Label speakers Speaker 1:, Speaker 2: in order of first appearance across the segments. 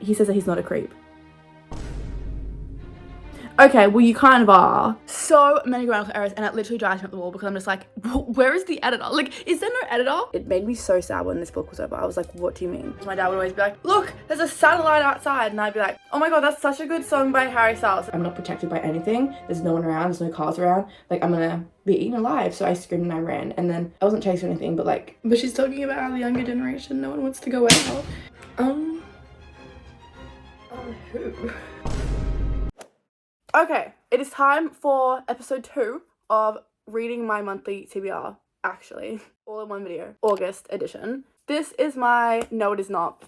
Speaker 1: he says that he's not a creep. Okay, well, you kind of are. So many grammatical errors, and it literally drives me up the wall because I'm just like, where is the editor? Like, is there no editor? It made me so sad when this book was over. I was like, what do you mean? My dad would always be like, look, there's a satellite outside. And I'd be like, oh my God, that's such a good song by Harry Styles. I'm not protected by anything. There's no one around. There's no cars around. Like, I'm gonna be eaten alive. So I screamed and I ran. And then I wasn't chasing anything, but like, but she's talking about how the younger generation, no one wants to go out. Who? Okay, it is time for episode 2 of reading my monthly TBR, actually, all in one video, August edition. This is my, no it is not,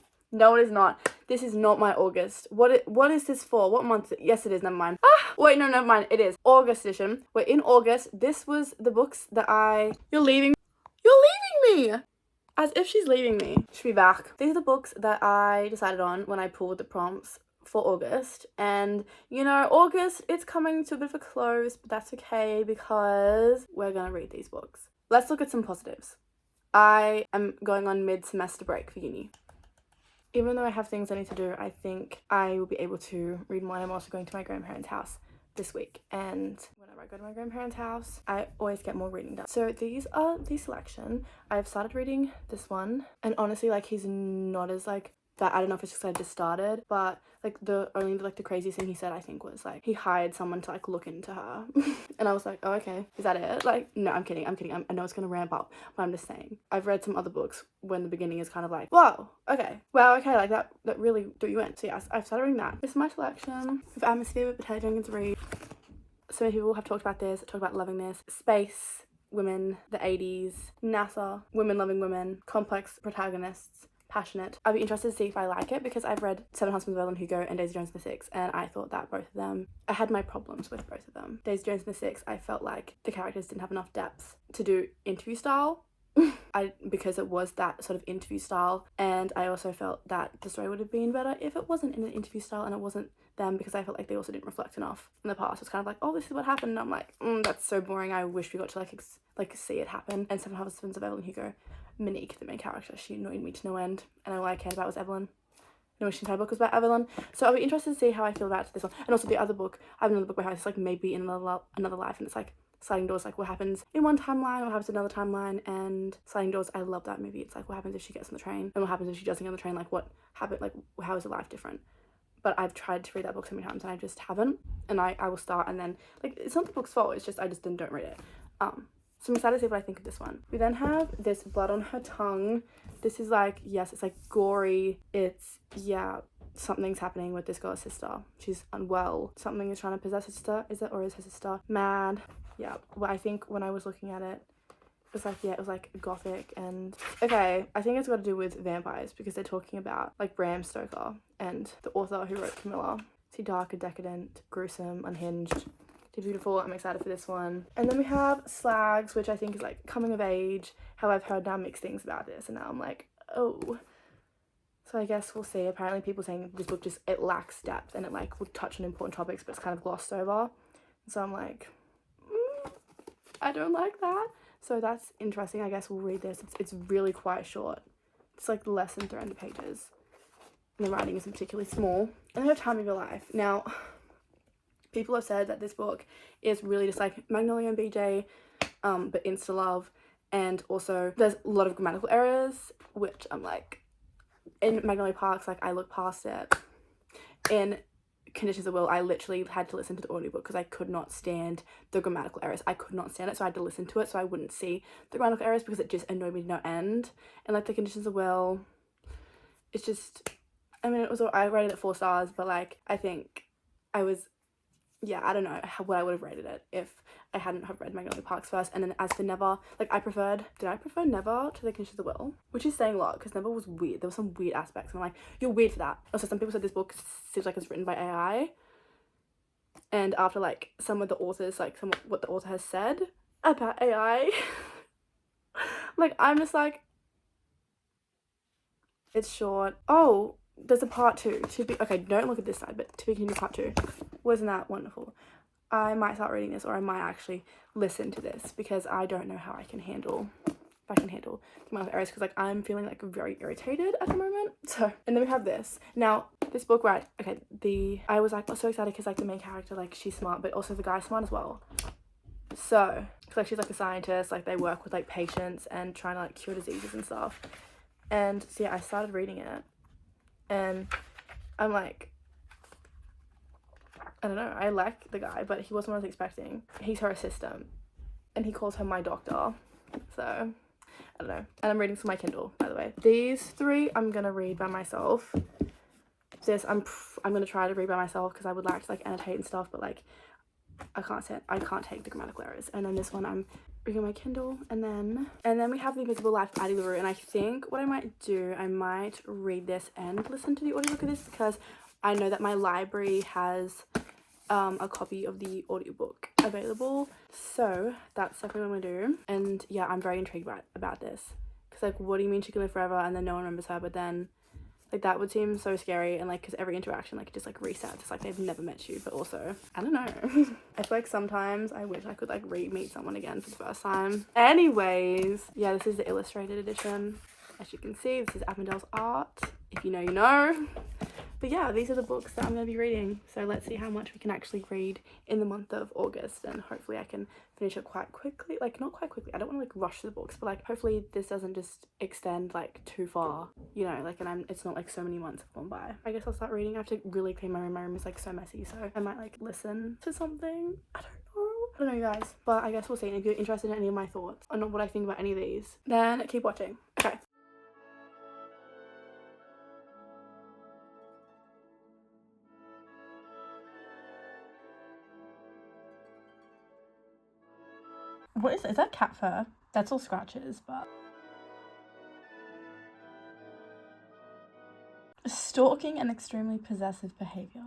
Speaker 1: this is not my August. What is this for? What month? Yes it is, never mind. Wait, no, never mind, it is August edition. We're in August. This was the books that you're leaving me! As if she's leaving me. She'll be back. These are the books that I decided on when I pulled the prompts for August, and you know, August, it's coming to a bit of a close, but that's okay because we're gonna read these books. Let's look at some positives. I am going on mid-semester break for uni. Even though I have things I need to do, I think I will be able to read more. I'm also going to my grandparents' house this week, and whenever I go to my grandparents' house, I always get more reading done. So these are the selection. I've started reading this one, and honestly, like, he's not as like that. I don't know if it's because I just started, but like the craziest thing he said, I think, was like he hired someone to like look into her. And I was like, oh, okay, is that it? Like, no, I'm kidding. I know it's gonna ramp up, but I'm just saying, I've read some other books when the beginning is kind of like, whoa, okay, wow, okay, like that really drew you in. So yes, I've started reading that. This is my selection of atmosphere with Taylor Jenkins Reid. So many people have talked about this, talked about loving this. Space, women, the 80s, NASA, women loving women, complex protagonists, passionate. I'd be interested to see if I like it because I've read Seven Husbands of Evelyn Hugo and Daisy Jones and the Six, and I thought that both of them, I had my problems with both of them. Daisy Jones and the Six, I felt like the characters didn't have enough depth to do interview style. Because it was that sort of interview style, and I also felt that the story would have been better if it wasn't in an interview style and it wasn't them, because I felt like they also didn't reflect enough in the past. It's kind of like, oh, this is what happened, and I'm like, that's so boring. I wish we got to like see it happen. And Seven Husbands of Evelyn Hugo, Monique, the main character, she annoyed me to no end, and all I cared about was Evelyn. No, the entire book was about Evelyn. So I'll be interested to see how I feel about this one. And also the other book, I have another book by her, it's like maybe in another life, and it's like Sliding Doors, like what happens in one timeline, what happens in another timeline. And Sliding Doors, I love that movie. It's like what happens if she gets on the train, and what happens if she doesn't get on the train, like what happened, like how is her life different. But I've tried to read that book so many times and I just haven't, and I will start, and then like it's not the book's fault, it's just I just don't read it. So I'm excited to see what I think of this one. We then have this Blood on Her Tongue. This is like, yes, it's like gory. It's, yeah, something's happening with this girl's sister. She's unwell. Something is trying to possess her sister. Is it, or is her sister mad? Yeah, well, I think when I was looking at it, it was like, yeah, it was like gothic. And okay, I think it's got to do with vampires because they're talking about like Bram Stoker and the author who wrote Camilla. See, dark, decadent, gruesome, unhinged. Beautiful. I'm excited for this one. And then we have Slags, which I think is like coming of age. How I've heard now mixed things about this, and now I'm like, oh. So I guess we'll see. Apparently people saying this book just, it lacks depth and it like will touch on important topics, but it's kind of glossed over. So I'm like, I don't like that. So that's interesting. I guess we'll read this. It's really quite short. It's like less than 300 pages. And the writing isn't particularly small. And we have Time of Your Life. Now, people have said that this book is really just like Magnolia and BJ, but insta love, and also there's a lot of grammatical errors, which I'm like, in Magnolia Parks, like I look past it. In Conditions of Will, I literally had to listen to the audiobook because I could not stand the grammatical errors. I could not stand it, so I had to listen to it so I wouldn't see the grammatical errors because it just annoyed me to no end. And like the Conditions of Will, it's just, I mean, it was, I rated it 4 stars, but like I think I was, yeah, I don't know what I would have rated it if I hadn't have read Magnolia Parks first. And then as for Never, like I prefer Never to the Conditions of Will, which is saying a lot because Never was weird. There were some weird aspects, and I'm like, you're weird for that. Also, some people said this book seems like it's written by AI, and after like some of the authors, like what the author has said about AI, like I'm just like, it's short. Oh, there's a part 2 to be, okay, don't look at this side, but to be continued part 2. Wasn't that wonderful? I might start reading this, or I might actually listen to this because I don't know how I can handle the amount of errors, because like I'm feeling like very irritated at the moment. So, and then we have this. Now this book, right, okay, I was like so excited because like the main character, like she's smart, but also the guy's smart as well. So like she's like a scientist, like they work with like patients and trying to like cure diseases and stuff. And so yeah, I started reading it and I'm like, I don't know, I like the guy, but he wasn't what I was expecting. He's her assistant and he calls her my doctor. So I don't know. And I'm reading from my Kindle, by the way. These 3 I'm gonna read by myself. This I'm gonna try to read by myself because I would like to like annotate and stuff, but like I can't take the grammatical errors. And then this one I'm reading my Kindle, and then we have The Invisible Life of Addie LaRue. And I think what I might do, I might read this and listen to the audiobook of this because I know that my library has a copy of the audiobook available. So that's definitely what I'm gonna do. And yeah, I'm very intrigued about this because like, what do you mean she can live forever and then no one remembers her? But then like that would seem so scary, and like because every interaction like just like resets. It's like they've never met you, but also I don't know. I feel like sometimes I wish I could like meet someone again for the first time. Anyways, yeah, this is the illustrated edition. As you can see, this is Avondale's art. If you know, you know. But yeah, these are the books that I'm going to be reading. So let's see how much we can actually read in the month of August. And hopefully I can finish it quite quickly. Like, not quite quickly. I don't want to, like, rush the books. But, like, hopefully this doesn't just extend, like, too far. You know, like, and it's not, like, so many months have gone by. I guess I'll start reading. I have to really clean my room. My room is, like, so messy. So I might, like, listen to something. I don't know, you guys. But I guess we'll see. And if you're interested in any of my thoughts on what I think about any of these, then keep watching. Okay. What is that cat fur? That's all scratches, but stalking and extremely possessive behavior.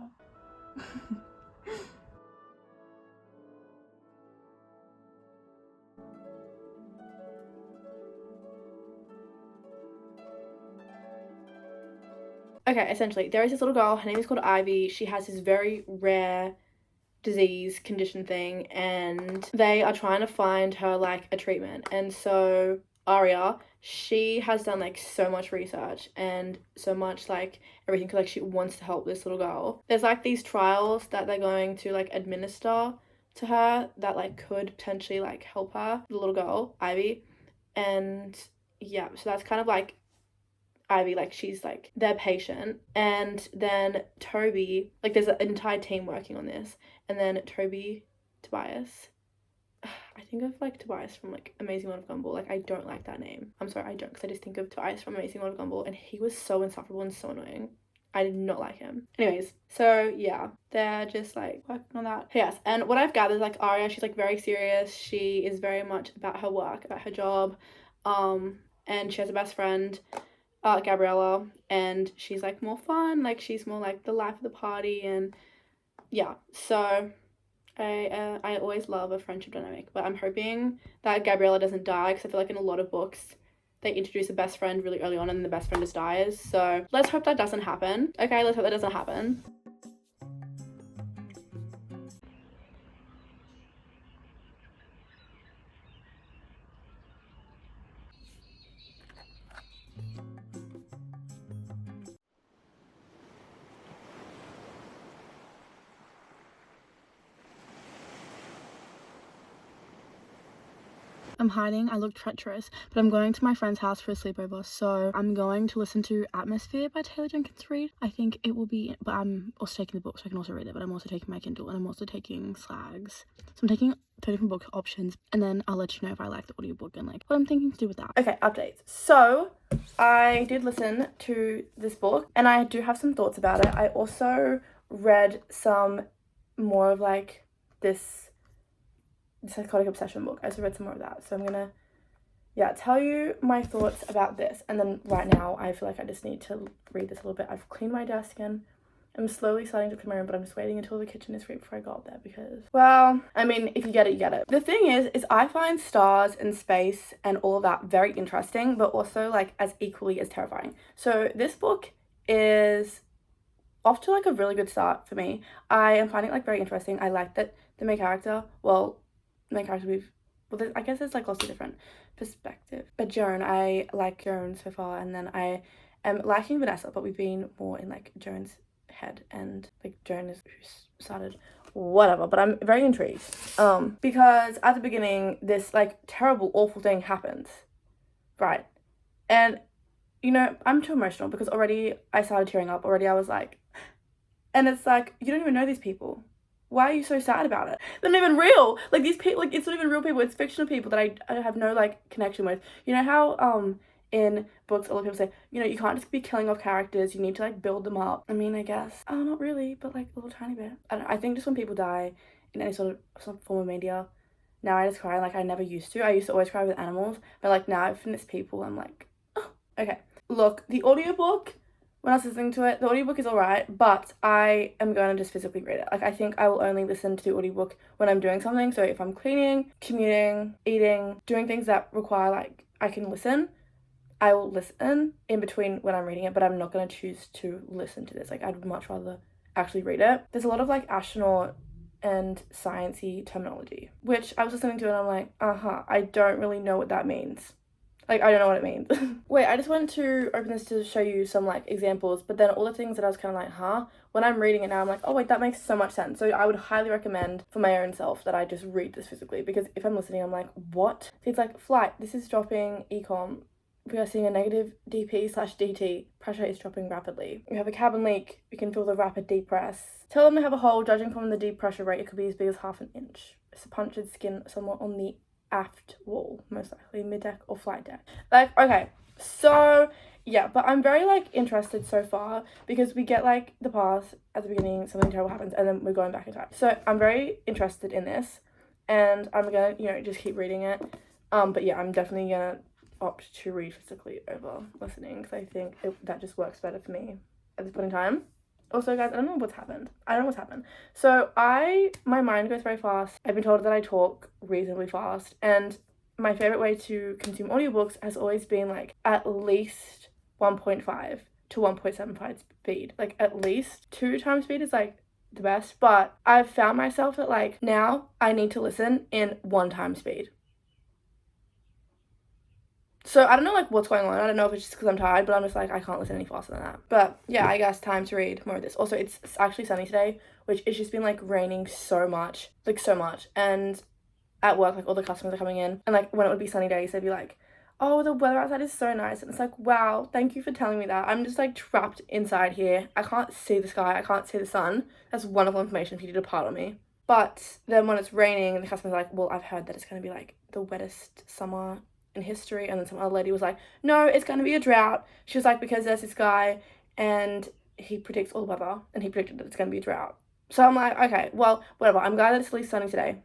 Speaker 1: Okay, essentially, there is this little girl, her name is called Ivy. She has this very rare disease condition thing, and they are trying to find her like a treatment. And so Aria, she has done like so much research and so much like everything because like she wants to help this little girl. There's like these trials that they're going to like administer to her that like could potentially like help her, the little girl Ivy. And yeah, so that's kind of like Ivy, like she's like their patient. And then Toby, like there's an entire team working on this. And then Tobias, I think of like Tobias from like Amazing World of Gumball. Like I don't like that name. I'm sorry, I don't, because I just think of Tobias from Amazing World of Gumball, and he was so insufferable and so annoying. I did not like him. Anyways, so yeah, they're just like working on that. Yes, and what I've gathered, like Aria, she's like very serious. She is very much about her work, about her job, and she has a best friend, Gabriella, and she's like more fun, like she's more like the life of the party. And yeah, so I always love a friendship dynamic, but I'm hoping that Gabriella doesn't die, because I feel like in a lot of books they introduce a best friend really early on and the best friend just dies. So let's hope that doesn't happen. Okay, let's hope that doesn't happen. I'm hiding, I look treacherous, but I'm going to my friend's house for a sleepover, so I'm going to listen to Atmosphere by Taylor Jenkins Reid. I think it will be, but I'm also taking the book, so I can also read it, but I'm also taking my Kindle, and I'm also taking Slags. So I'm taking 3 different book options, and then I'll let you know if I like the audiobook and like what I'm thinking to do with that. Okay, updates. So I did listen to this book, and I do have some thoughts about it. I also read some more of like this psychotic obsession book. I also read some more of that, so I'm gonna tell you my thoughts about this. And then right now I feel like I just need to read this a little bit. I've cleaned my desk and I'm slowly starting to clean my room, but I'm just waiting until the kitchen is free before I go up there, because, well, I mean, if you get it, you get it. The thing is I find stars and space and all of that very interesting, but also like as equally as terrifying. So this book is off to like a really good start for me. I am finding it like very interesting. I like that the main character, I guess there's like lots of different perspective, but Joan, I like Joan so far, and then I am liking Vanessa, but we've been more in like Joan's head, and like Joan is who started, whatever, but I'm very intrigued because at the beginning this like terrible awful thing happens, right? And you know, I'm too emotional because already I started tearing up. Already I was like, and it's like, you don't even know these people. Why are you so sad about it? They're not even real. Like these people, like it's not even real people. It's fictional people that I have no like connection with. You know how in books a lot of people say, you know, you can't just be killing off characters. You need to like build them up. I mean, I guess. Oh, not really, but like a little tiny bit. I think just when people die in any sort of form of media, now I just cry like I never used to. I used to always cry with animals, but like now if it's people, I'm like, oh, okay. Look, the audiobook, when I was listening to it, the audiobook is alright, but I am going to just physically read it. Like, I think I will only listen to the audiobook when I'm doing something. So if I'm cleaning, commuting, eating, doing things that require, like, I can listen, I will listen in between when I'm reading it, but I'm not going to choose to listen to this. Like, I'd much rather actually read it. There's a lot of, like, astronaut and sciencey terminology, which I was listening to and I'm like, I don't really know what that means. Like, I don't know what it means. Wait, I just wanted to open this to show you some, like, examples, but then all the things that I was kind of like, when I'm reading it now, I'm like, oh, wait, that makes so much sense. So I would highly recommend for my own self that I just read this physically, because if I'm listening, I'm like, what? It's like, flight, this is dropping ecom. We are seeing a negative DP/DT. Pressure is dropping rapidly. We have a cabin leak. We can feel the rapid depress. Tell them to have a hole. Judging from the deep pressure rate, it could be as big as half an inch. It's a punctured skin somewhat on the aft wall, most likely mid-deck or flight deck. Like, okay, so yeah, but I'm very like interested so far because we get like the past at the beginning, something terrible happens, and then we're going back in time. So I'm very interested in this, and I'm gonna, you know, just keep reading it. But yeah, I'm definitely gonna opt to read physically over listening because I think that just works better for me at this point in time. Also, guys, I don't know what's happened. So my mind goes very fast. I've been told that I talk reasonably fast, and my favorite way to consume audiobooks has always been like at least 1.5 to 1.75 speed. Like at least 2 times speed is like the best, but I've found myself that like now I need to listen in 1 time speed. So I don't know like what's going on. I don't know if it's just because I'm tired, but I'm just like, I can't listen any faster than that. But yeah, I guess time to read more of this. Also, it's actually sunny today, which it's just been like raining so much. And at work, like all the customers are coming in, and like when it would be sunny days, they'd be like, oh, the weather outside is so nice. And it's like, wow, thank you for telling me that. I'm just like trapped inside here. I can't see the sky. I can't see the sun. That's wonderful information for you to depart on me. But then when it's raining, the customer's like, well, I've heard that it's going to be like the wettest summer in history. And then some other lady was like, no, it's going to be a drought. She was like, because there's this guy and he predicts all the weather and he predicted that it's going to be a drought. So I'm like, okay, well, whatever. I'm glad that it's at least sunny today.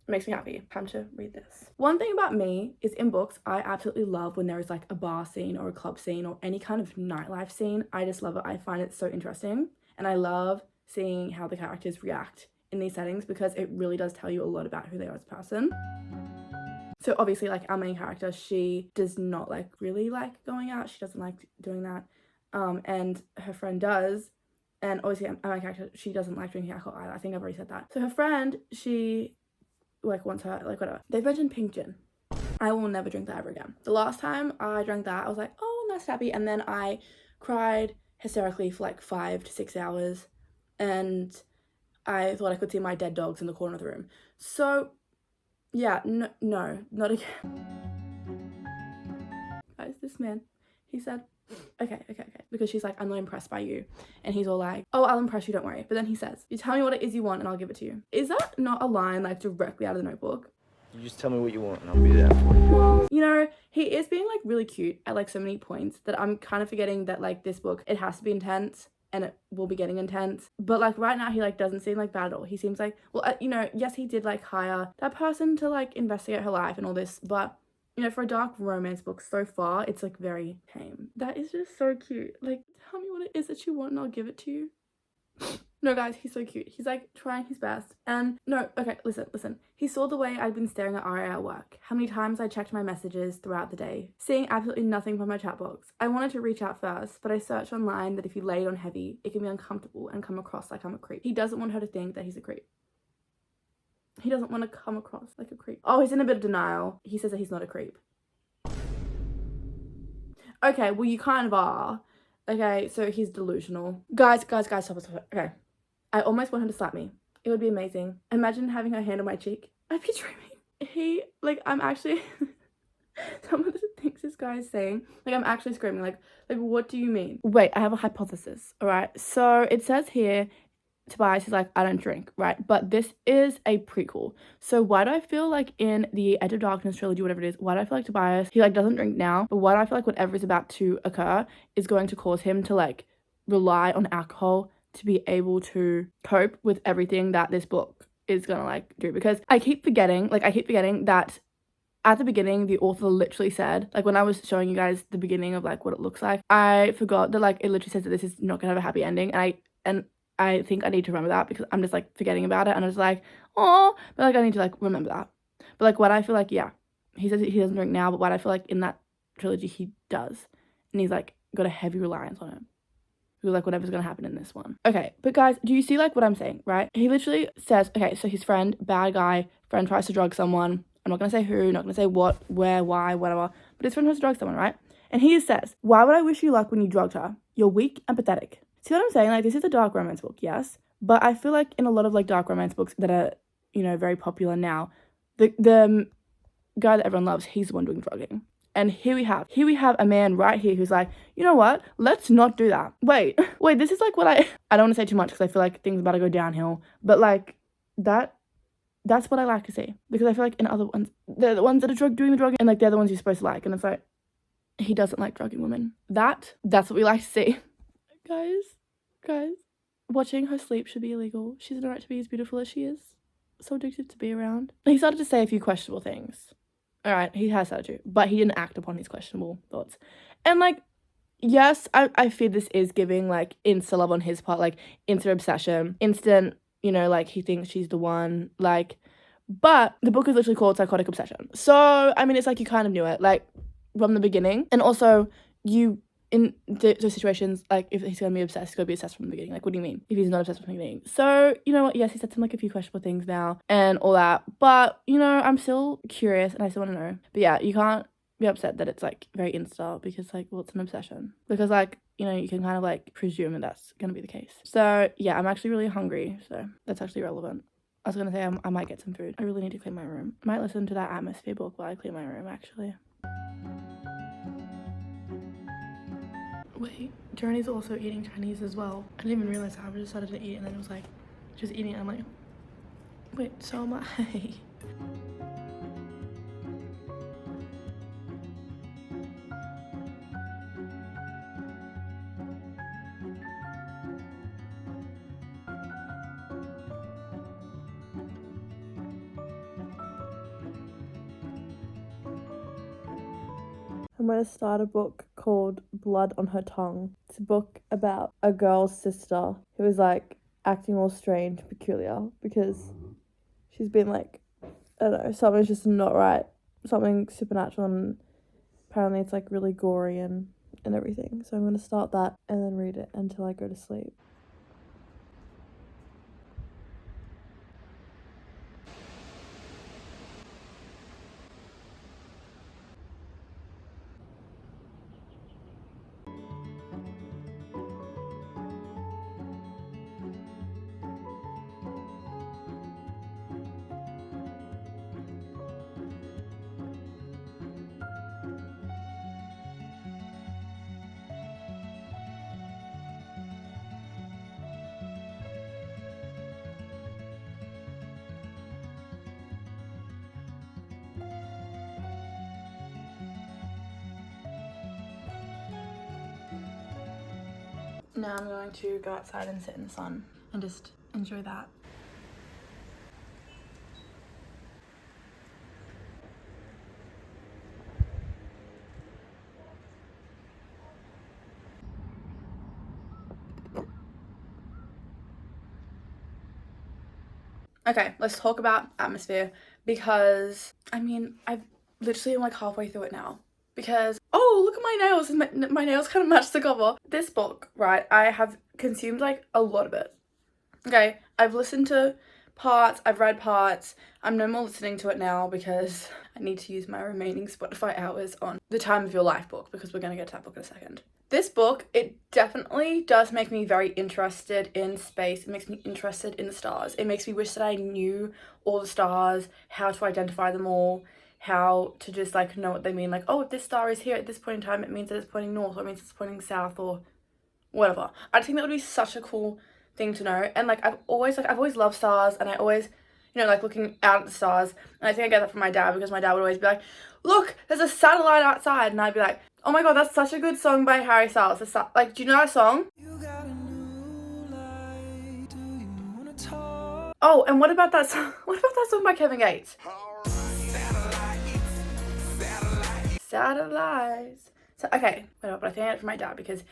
Speaker 1: It makes me happy. Time to read this. One thing about me is in books, I absolutely love when there is like a bar scene or a club scene or any kind of nightlife scene. I just love it. I find it so interesting. And I love seeing how the characters react in these settings because it really does tell you a lot about who they are as a person. So obviously, like, our main character, she does not, like, really like going out. She doesn't like doing that. And her friend does. And obviously, our main character, she doesn't like drinking alcohol either. I think I've already said that. So her friend, she, like, wants her, like, whatever. They've mentioned pink gin. I will never drink that ever again. The last time I drank that, I was like, oh, nice, happy. And then I cried hysterically for, like, 5 to 6 hours. And I thought I could see my dead dogs in the corner of the room. So yeah, no, not again. Guys, this man, he said, okay, because she's like, I'm not impressed by you. And he's all like, oh, I'll impress you, don't worry. But then he says, you tell me what it is you want and I'll give it to you. Is that not a line like directly out of the Notebook?
Speaker 2: You just tell me what you want and I'll be there for you.
Speaker 1: You know, he is being like really cute at like so many points that I'm kind of forgetting that like this book, it has to be intense. And it will be getting intense. But like right now he like doesn't seem like bad at all. He seems like, well, you know, yes, he did like hire that person to like investigate her life and all this, but you know, for a dark romance book so far, it's like very tame. That is just so cute. Like, tell me what it is that you want and I'll give it to you. No, guys, he's so cute. He's like trying his best. And no, okay, listen. He saw the way I'd been staring at Aria at work, how many times I checked my messages throughout the day, seeing absolutely nothing from my chat box. I wanted to reach out first, but I searched online that if you lay it on heavy, it can be uncomfortable and come across like I'm a creep. He doesn't want her to think that he's a creep. He doesn't want to come across like a creep. Oh, he's in a bit of denial. He says that he's not a creep. Okay, well, you kind of are. Okay, so he's delusional. Guys, stop. Okay. I almost want him to slap me. It would be amazing. Imagine having her hand on my cheek. I'd be dreaming. I'm actually... Some of the things this guy is saying, like, I'm actually screaming. Like, what do you mean? Wait, I have a hypothesis, all right? So it says here, Tobias is like, I don't drink, right? But this is a prequel. So why do I feel like in the Edge of Darkness trilogy, whatever it is, why do I feel like Tobias, he like doesn't drink now, but why do I feel like whatever is about to occur is going to cause him to like rely on alcohol to be able to cope with everything that this book is gonna like do? Because I keep forgetting that at the beginning, the author literally said, like, when I was showing you guys the beginning of like what it looks like, I forgot that like it literally says that this is not gonna have a happy ending, and I think I need to remember that because I'm just like forgetting about it, and I was like, oh, but like I need to like remember that. But like what I feel like, yeah, he says he doesn't drink now, but what I feel like in that trilogy he does, and he's like got a heavy reliance on it. Because like whatever's gonna happen in this one. Okay, but guys, do you see like what I'm saying, right? He literally says, okay, so his friend, bad guy, friend tries to drug someone. I'm not gonna say who, not gonna say what, where, why, whatever. But his friend tries to drug someone, right? And he says, why would I wish you luck when you drugged her? You're weak and pathetic. See what I'm saying? Like, this is a dark romance book, yes. But I feel like in a lot of like dark romance books that are, you know, very popular now, the guy that everyone loves, he's the one doing drugging. And here we have a man right here who's like, you know what? Let's not do that. Wait, this is like what I don't want to say too much because I feel like things are about to go downhill. But like that's what I like to see. Because I feel like in other ones, they're the ones that are doing the drugging and like they're the ones you're supposed to like. And it's like, he doesn't like drugging women. That's what we like to see. Guys, watching her sleep should be illegal. She has no right to be as beautiful as she is. So addicted to be around. He started to say a few questionable things. All right, he has that too, but he didn't act upon his questionable thoughts. And like, yes, I fear this is giving like insta love on his part, like instant obsession, instant, you know, like he thinks she's the one, like, but the book is literally called Psychotic Obsession. So, I mean, it's like you kind of knew it, like, from the beginning. And also, you, in those situations, like, if he's gonna be obsessed, he's gonna be obsessed from the beginning. Like, what do you mean? If he's not obsessed from the beginning. So, you know what, yes, he said some, like, a few questionable things now, and all that, but, you know, I'm still curious, and I still want to know. But yeah, you can't be upset that it's, like, very insta, because, like, well, it's an obsession. Because, like, you know, you can kind of, like, presume that that's gonna be the case. So, yeah, I'm actually really hungry, so that's actually relevant. I was gonna say I might get some food. I really need to clean my room. I might listen to that atmosphere book while I clean my room, actually. Wait, Journey's also eating Chinese as well. I didn't even realize how I just started to eat and then it was like, just eating it. I'm like, wait, so am I. I'm going to start a book called Blood on Her Tongue. It's a book about a girl's sister who is like acting all strange, peculiar, because she's been like, I don't know, something's just not right. Something supernatural, and apparently it's like really gory and everything. So I'm going to start that and then read it until I go to sleep. Now I'm going to go outside and sit in the sun and just enjoy that. Okay, let's talk about atmosphere, because I mean, I've literally am like halfway through it now. Because, oh, look at my nails, and my nails kind of match the cover. This book, right, I have consumed like a lot of it. Okay, I've listened to parts, I've read parts. I'm no more listening to it now because I need to use my remaining Spotify hours on the Time of Your Life book, because we're going to get to that book in a second. This book, it definitely does make me very interested in space. It makes me interested in the stars. It makes me wish that I knew all the stars, how to identify them all, how to just like know what they mean. Like, oh, if this star is here at this point in time, it means that it's pointing north, or it means it's pointing south, or whatever. I think that would be such a cool thing to know. And like I've always loved stars, and I always, you know, like looking out at the stars. And I think I get that from my dad, because my dad would always be like, look, there's a satellite outside, and I'd be like, oh my god, that's such a good song by Harry Styles. Like, do you know that song? Oh, and what about that song? What about that song by Kevin Gates? Satellites. So, okay, whatever, but I think I get it from my dad, because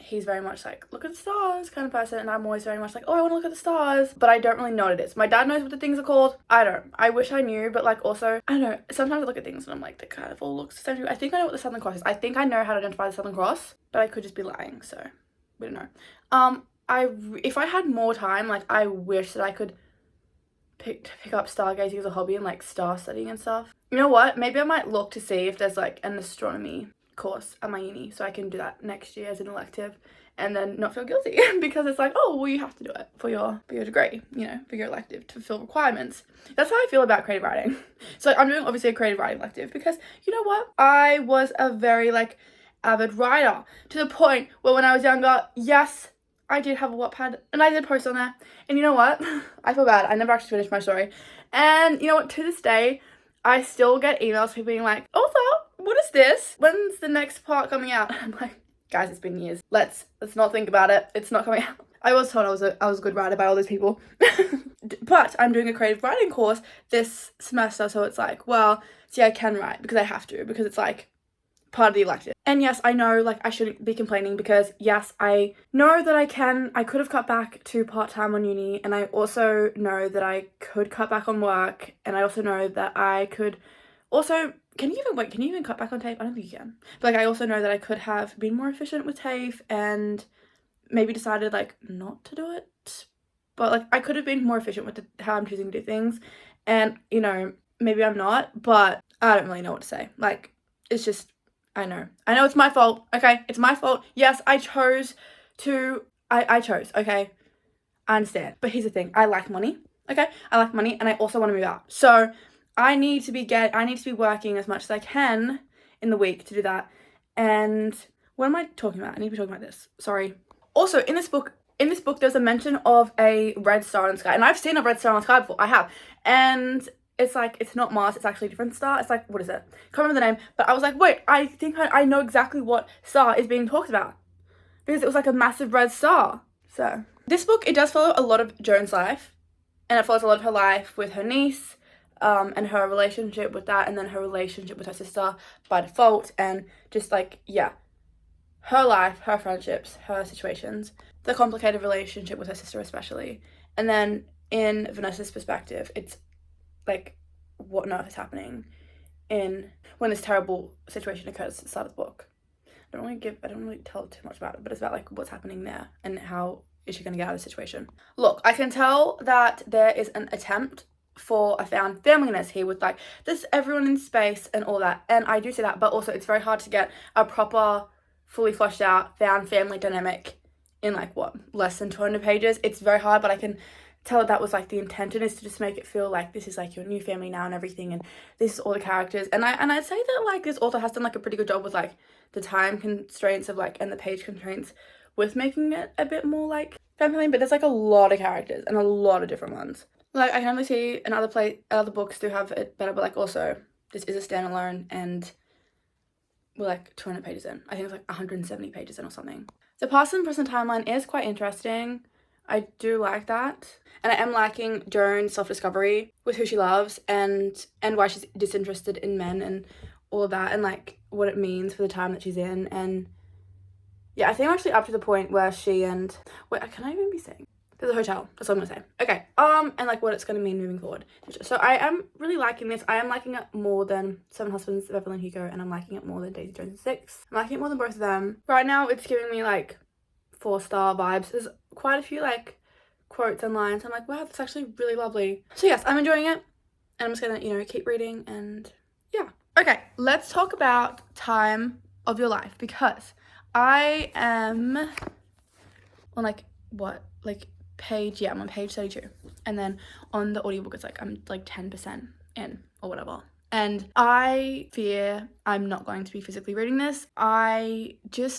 Speaker 1: he's very much like, look at the stars kind of person, and I'm always very much like, oh, I want to look at the stars, but I don't really know what it is. My dad knows what the things are called. I don't. I wish I knew, but like also, I don't know, sometimes I look at things and I'm like, they kind of all look the same. I think I know what the Southern Cross is. I think I know how to identify the Southern Cross, but I could just be lying, so we don't know. If I had more time, like, I wish that I could pick up stargazing as a hobby and like star studying and stuff. You know what? Maybe I might look to see if there's like an astronomy course at my uni, so I can do that next year as an elective, and then not feel guilty because it's like, oh, well, you have to do it for your degree, you know, for your elective, to fulfill requirements. That's how I feel about creative writing. So I'm doing obviously a creative writing elective because, you know what, I was a very like avid writer, to the point where when I was younger, yes, I did have a Wattpad and I did post on there, and you know what, I feel bad, I never actually finished my story. And you know what, to this day I still get emails people being like, author, what is this? When's the next part coming out? I'm like, guys, it's been years. Let's not think about it. It's not coming out. I was told I was a good writer by all those people. But I'm doing a creative writing course this semester, so it's like, well, see, I can write because I have to, because it's like part of the elective. And yes, I know, like, I shouldn't be complaining, because yes, I know that I could have cut back to part-time on uni, and I also know that I could cut back on work, and I also know that I could also, can you even cut back on TAFE? I don't think you can. But like, I also know that I could have been more efficient with TAFE and maybe decided like not to do it. But like, I could have been more efficient with how I'm choosing to do things. And, you know, maybe I'm not, but I don't really know what to say. Like, it's just, I know it's my fault. Okay, it's my fault. Yes, I chose, okay? I understand. But here's the thing, I like money. Okay, I like money, and I also want to move out. So I need to be working as much as I can in the week to do that. And what am I talking about? I need to be talking about this. Sorry. Also, in this book, there's a mention of a red star in the sky. And I've seen a red star in the sky before. I have. And it's like, it's not Mars, it's actually a different star. It's like, what is it? Can't remember the name. But I was like, wait, I think I know exactly what star is being talked about, because it was like a massive red star. So this book, it does follow a lot of Joan's life. And it follows a lot of her life with her niece, and her relationship with that, and then her relationship with her sister by default, and just like, yeah, her life, her friendships, her situations, the complicated relationship with her sister especially. And then in Vanessa's perspective, it's like, what on earth is happening when this terrible situation occurs at the start of the book. I don't really tell too much about it, but it's about like what's happening there and how is she going to get out of the situation. Look, I can tell that there is an attempt for a found familyness here with like this everyone in space and all that, and I do see that, but also it's very hard to get a proper, fully fleshed out found family dynamic in like what, less than 200 pages. It's very hard, but I can tell that was like the intention, is to just make it feel like this is like your new family now and everything, and this is all the characters. And I'd say that like this author has done like a pretty good job with like the time constraints of like, and the page constraints, with making it a bit more like family. But there's like a lot of characters and a lot of different ones. Like, I can only see other books do have it better, but like also this is a standalone, and we're like 200 pages in. I think it's like 170 pages in or something. The past and present timeline is quite interesting. I do like that. And I am liking Joan's self-discovery with who she loves, and why she's disinterested in men and all of that, and like what it means for the time that she's in. And yeah, I think I'm actually up to the point where she and, wait, can I even be saying? There's a hotel, that's all I'm gonna say. Okay, and like what it's gonna mean moving forward. So I am really liking this. I am liking it more than Seven Husbands of Evelyn Hugo, and I'm liking it more than Daisy Jones and Six. I'm liking it more than both of them. Right now, it's giving me like 4-star vibes. There's quite a few like quotes and lines. I'm like, wow, that's actually really lovely. So yes, I'm enjoying it, and I'm just gonna, you know, keep reading, and yeah. Okay, let's talk about time of your life, because I am on like what, like page, yeah, I'm on page 32, and then on the audiobook it's like I'm like 10% in or whatever. And I fear I'm not going to be physically reading this. I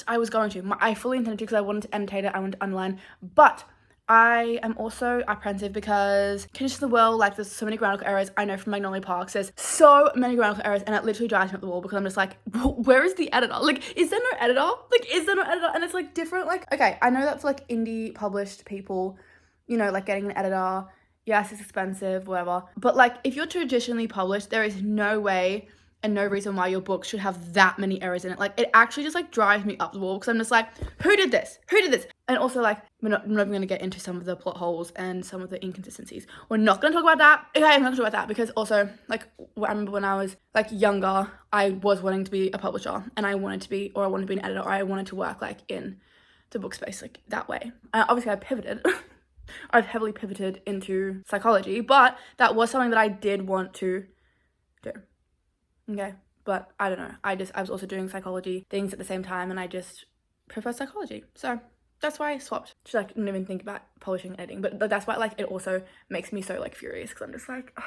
Speaker 1: was going to. I fully intended to because I wanted to annotate it, I wanted to underline. But I am also apprehensive because conditions of the world, like there's so many grammatical errors. I know from Magnolia Parks, there's so many grammatical errors, and it literally drives me up the wall because I'm just like, where is the editor? Like, is there no editor? Like, is there no editor? And it's like different, like, okay, I know that for like indie published people, you know, like getting an editor, yes, it's expensive, whatever. But like, if you're traditionally published, there is no way and no reason why your book should have that many errors in it. Like, it actually just like drives me up the wall because I'm just like, who did this? Who did this? And also, like, I'm not even going to get into some of the plot holes and some of the inconsistencies. We're not going to talk about that. Okay, I'm not going to talk about that because also, like, I remember when I was like younger, I was wanting to be a publisher, and I wanted to be an editor, or I wanted to work like in the book space like that way. Obviously, I pivoted. I've heavily pivoted into psychology, but that was something that I did want to do. Okay, but I don't know. I was also doing psychology things at the same time, and I just prefer psychology. So that's why I swapped. Just like didn't even think about publishing and editing, but that's why like it also makes me so like furious because I'm just like, oh.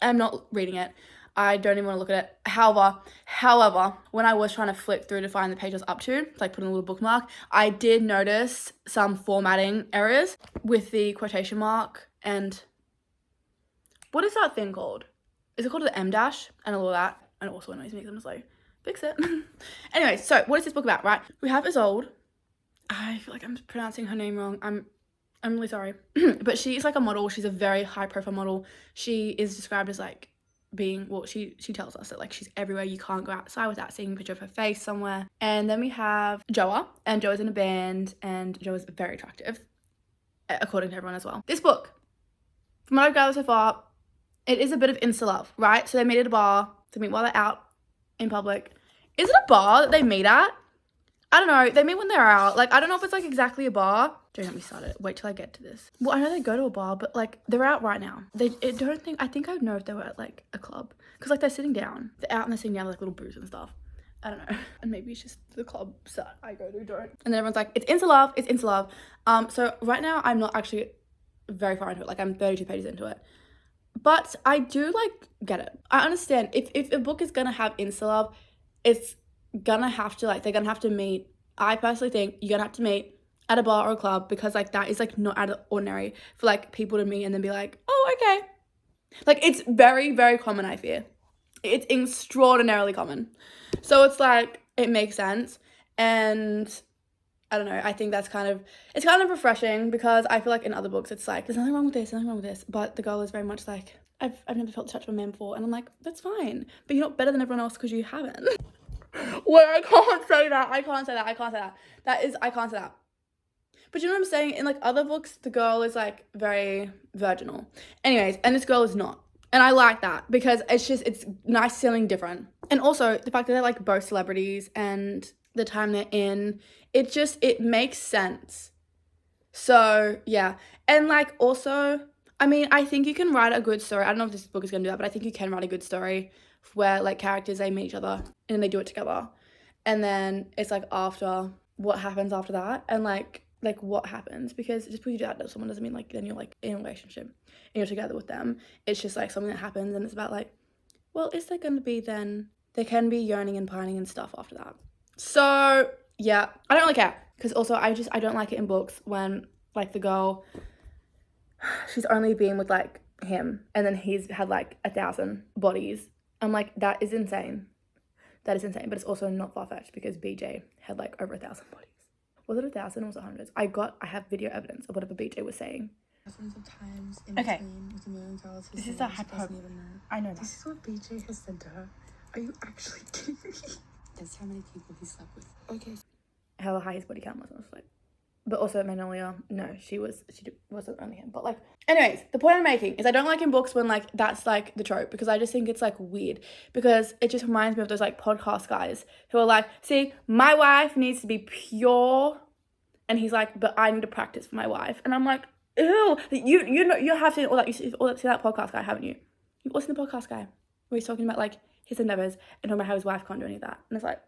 Speaker 1: I'm not reading it. I don't even want to look at it. However, when I was trying to flip through to find the page I was up to, like put in a little bookmark, I did notice some formatting errors with the quotation mark and what is that thing called? Is it called the M dash and all of that? And it also annoys me because I'm just like, fix it. Anyway, so what is this book about, right? We have Isolde. I feel like I'm pronouncing her name wrong. I'm really sorry. But she is like a model. She's a very high profile model. She is described as like being, well, she tells us that like she's everywhere. You can't go outside without seeing a picture of her face somewhere. And then we have Joa, and Joa's in a band, and Joa's very attractive, according to everyone as well. This book, from what I've gathered so far, it is a bit of insta love, right? So they meet at a bar to meet while they're out in public. Is it a bar that they meet at? I don't know. They meet when they're out. Like, I don't know if it's like exactly a bar. Don't get me started. Wait till I get to this. Well, I know they go to a bar, but like they're out right now. I think I'd know if they were at like a club. Because like they're sitting down. They're out and they're sitting down with like little booths and stuff. I don't know. And maybe it's just the clubs that I go to don't. And then everyone's like, it's insta love. It's insta love. So right now I'm not actually very far into it. Like I'm 32 pages into it. But I do like get it. I understand if a book is gonna have insta love, it's gonna have to like, they're gonna have to meet. I personally think you're gonna have to meet at a bar or a club because like that is like not out of the ordinary for like people to meet and then be like, oh, okay. Like it's very, very common, I fear. It's extraordinarily common. So it's like, it makes sense. And I don't know, I think it's kind of refreshing because I feel like in other books it's like, there's nothing wrong with this, but the girl is very much like, I've never felt the touch of a man before, and I'm like, that's fine, but you're not better than everyone else because you haven't. Where I can't say that. I can't say that. But you know what I'm saying? In like other books, the girl is like very virginal. Anyways, and this girl is not. And I like that because it's nice feeling different. And also the fact that they're like both celebrities and the time they're in, it makes sense. So yeah. And like also, I mean, I think you can write a good story. I don't know if this book is gonna do that, but I think you can write a good story where like characters, they meet each other and they do it together. And then it's like after, what happens after that, and like what happens, because just because you do that to someone doesn't mean like then you're like in a relationship and you're together with them. It's just like something that happens, and it's about like, well, is there gonna be then, there can be yearning and pining and stuff after that. So yeah, I don't really care, because also I don't like it in books when like the girl, she's only been with like him and then he's had like 1,000 bodies. I'm like, that is insane. But it's also not far-fetched because BJ had like over 1,000 bodies. Was it 1,000 or was it hundreds? I have video evidence of whatever BJ was saying.
Speaker 3: Thousands of times in
Speaker 1: Okay.
Speaker 3: between with a million dollars.
Speaker 1: This is the hyper. I know that.
Speaker 3: This is what BJ has said to her. Are you actually kidding me? That's how many people he slept with. Okay.
Speaker 1: How high his body count was. I was like, but also Magnolia, no, she wasn't only him. But like, anyways, the point I'm making is I don't like in books when like that's like the trope, because I just think it's like weird, because it just reminds me of those like podcast guys who are like, see, my wife needs to be pure, and he's like, but I need to practice for my wife, and I'm like, Ew. You know, you have seen all that. You've all seen that podcast guy, haven't you? You've all seen the podcast guy where he's talking about like his endeavors and talking about how his wife can't do any of that. And it's like,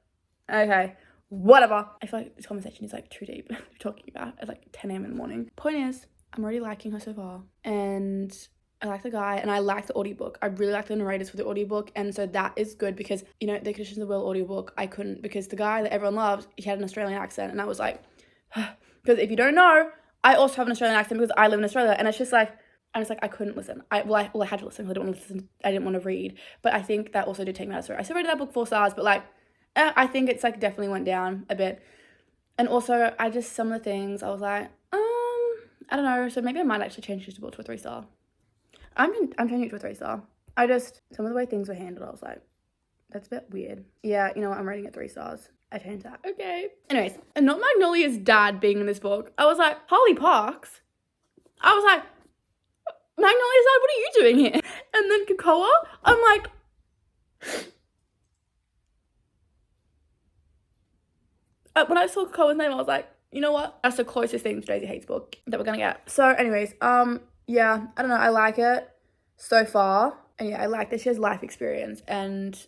Speaker 1: okay, whatever. I feel like this conversation is like too deep to be talking about at like 10 a.m. in the morning. Point is, I'm already liking her so far, and I like the guy, and I like the audiobook. I really like the narrators for the audiobook, and so that is good because, you know, the Conditions of the Will audiobook, I couldn't, because the guy that everyone loves, he had an Australian accent, and I was like, because if you don't know, I also have an Australian accent because I live in Australia, and it's just like, I'm just like, I couldn't listen. I had to listen because I didn't want to listen. I didn't want to read, but I think that also did take me out of story. I still rated that book 4 stars, but like, I think it's like definitely went down a bit, and also I just, some of the things I was like, I don't know, so maybe I might actually change this book to a 3 star. I'm changing it to a 3 star. I just, some of the way things were handled, I was like, that's a bit weird. Yeah, you know what, I'm rating it 3 stars. I changed that. Okay. Anyways, and not Magnolia's dad being in this book. I was like, Holly Parks? I was like, Magnolia's dad, what are you doing here? And then Kakoa, I'm like, when I saw Kakoa's name, I was like, you know what? That's the closest thing to Daisy Hates book that we're gonna get. So anyways, yeah, I don't know, I like it so far. And yeah, I like that she has life experience, and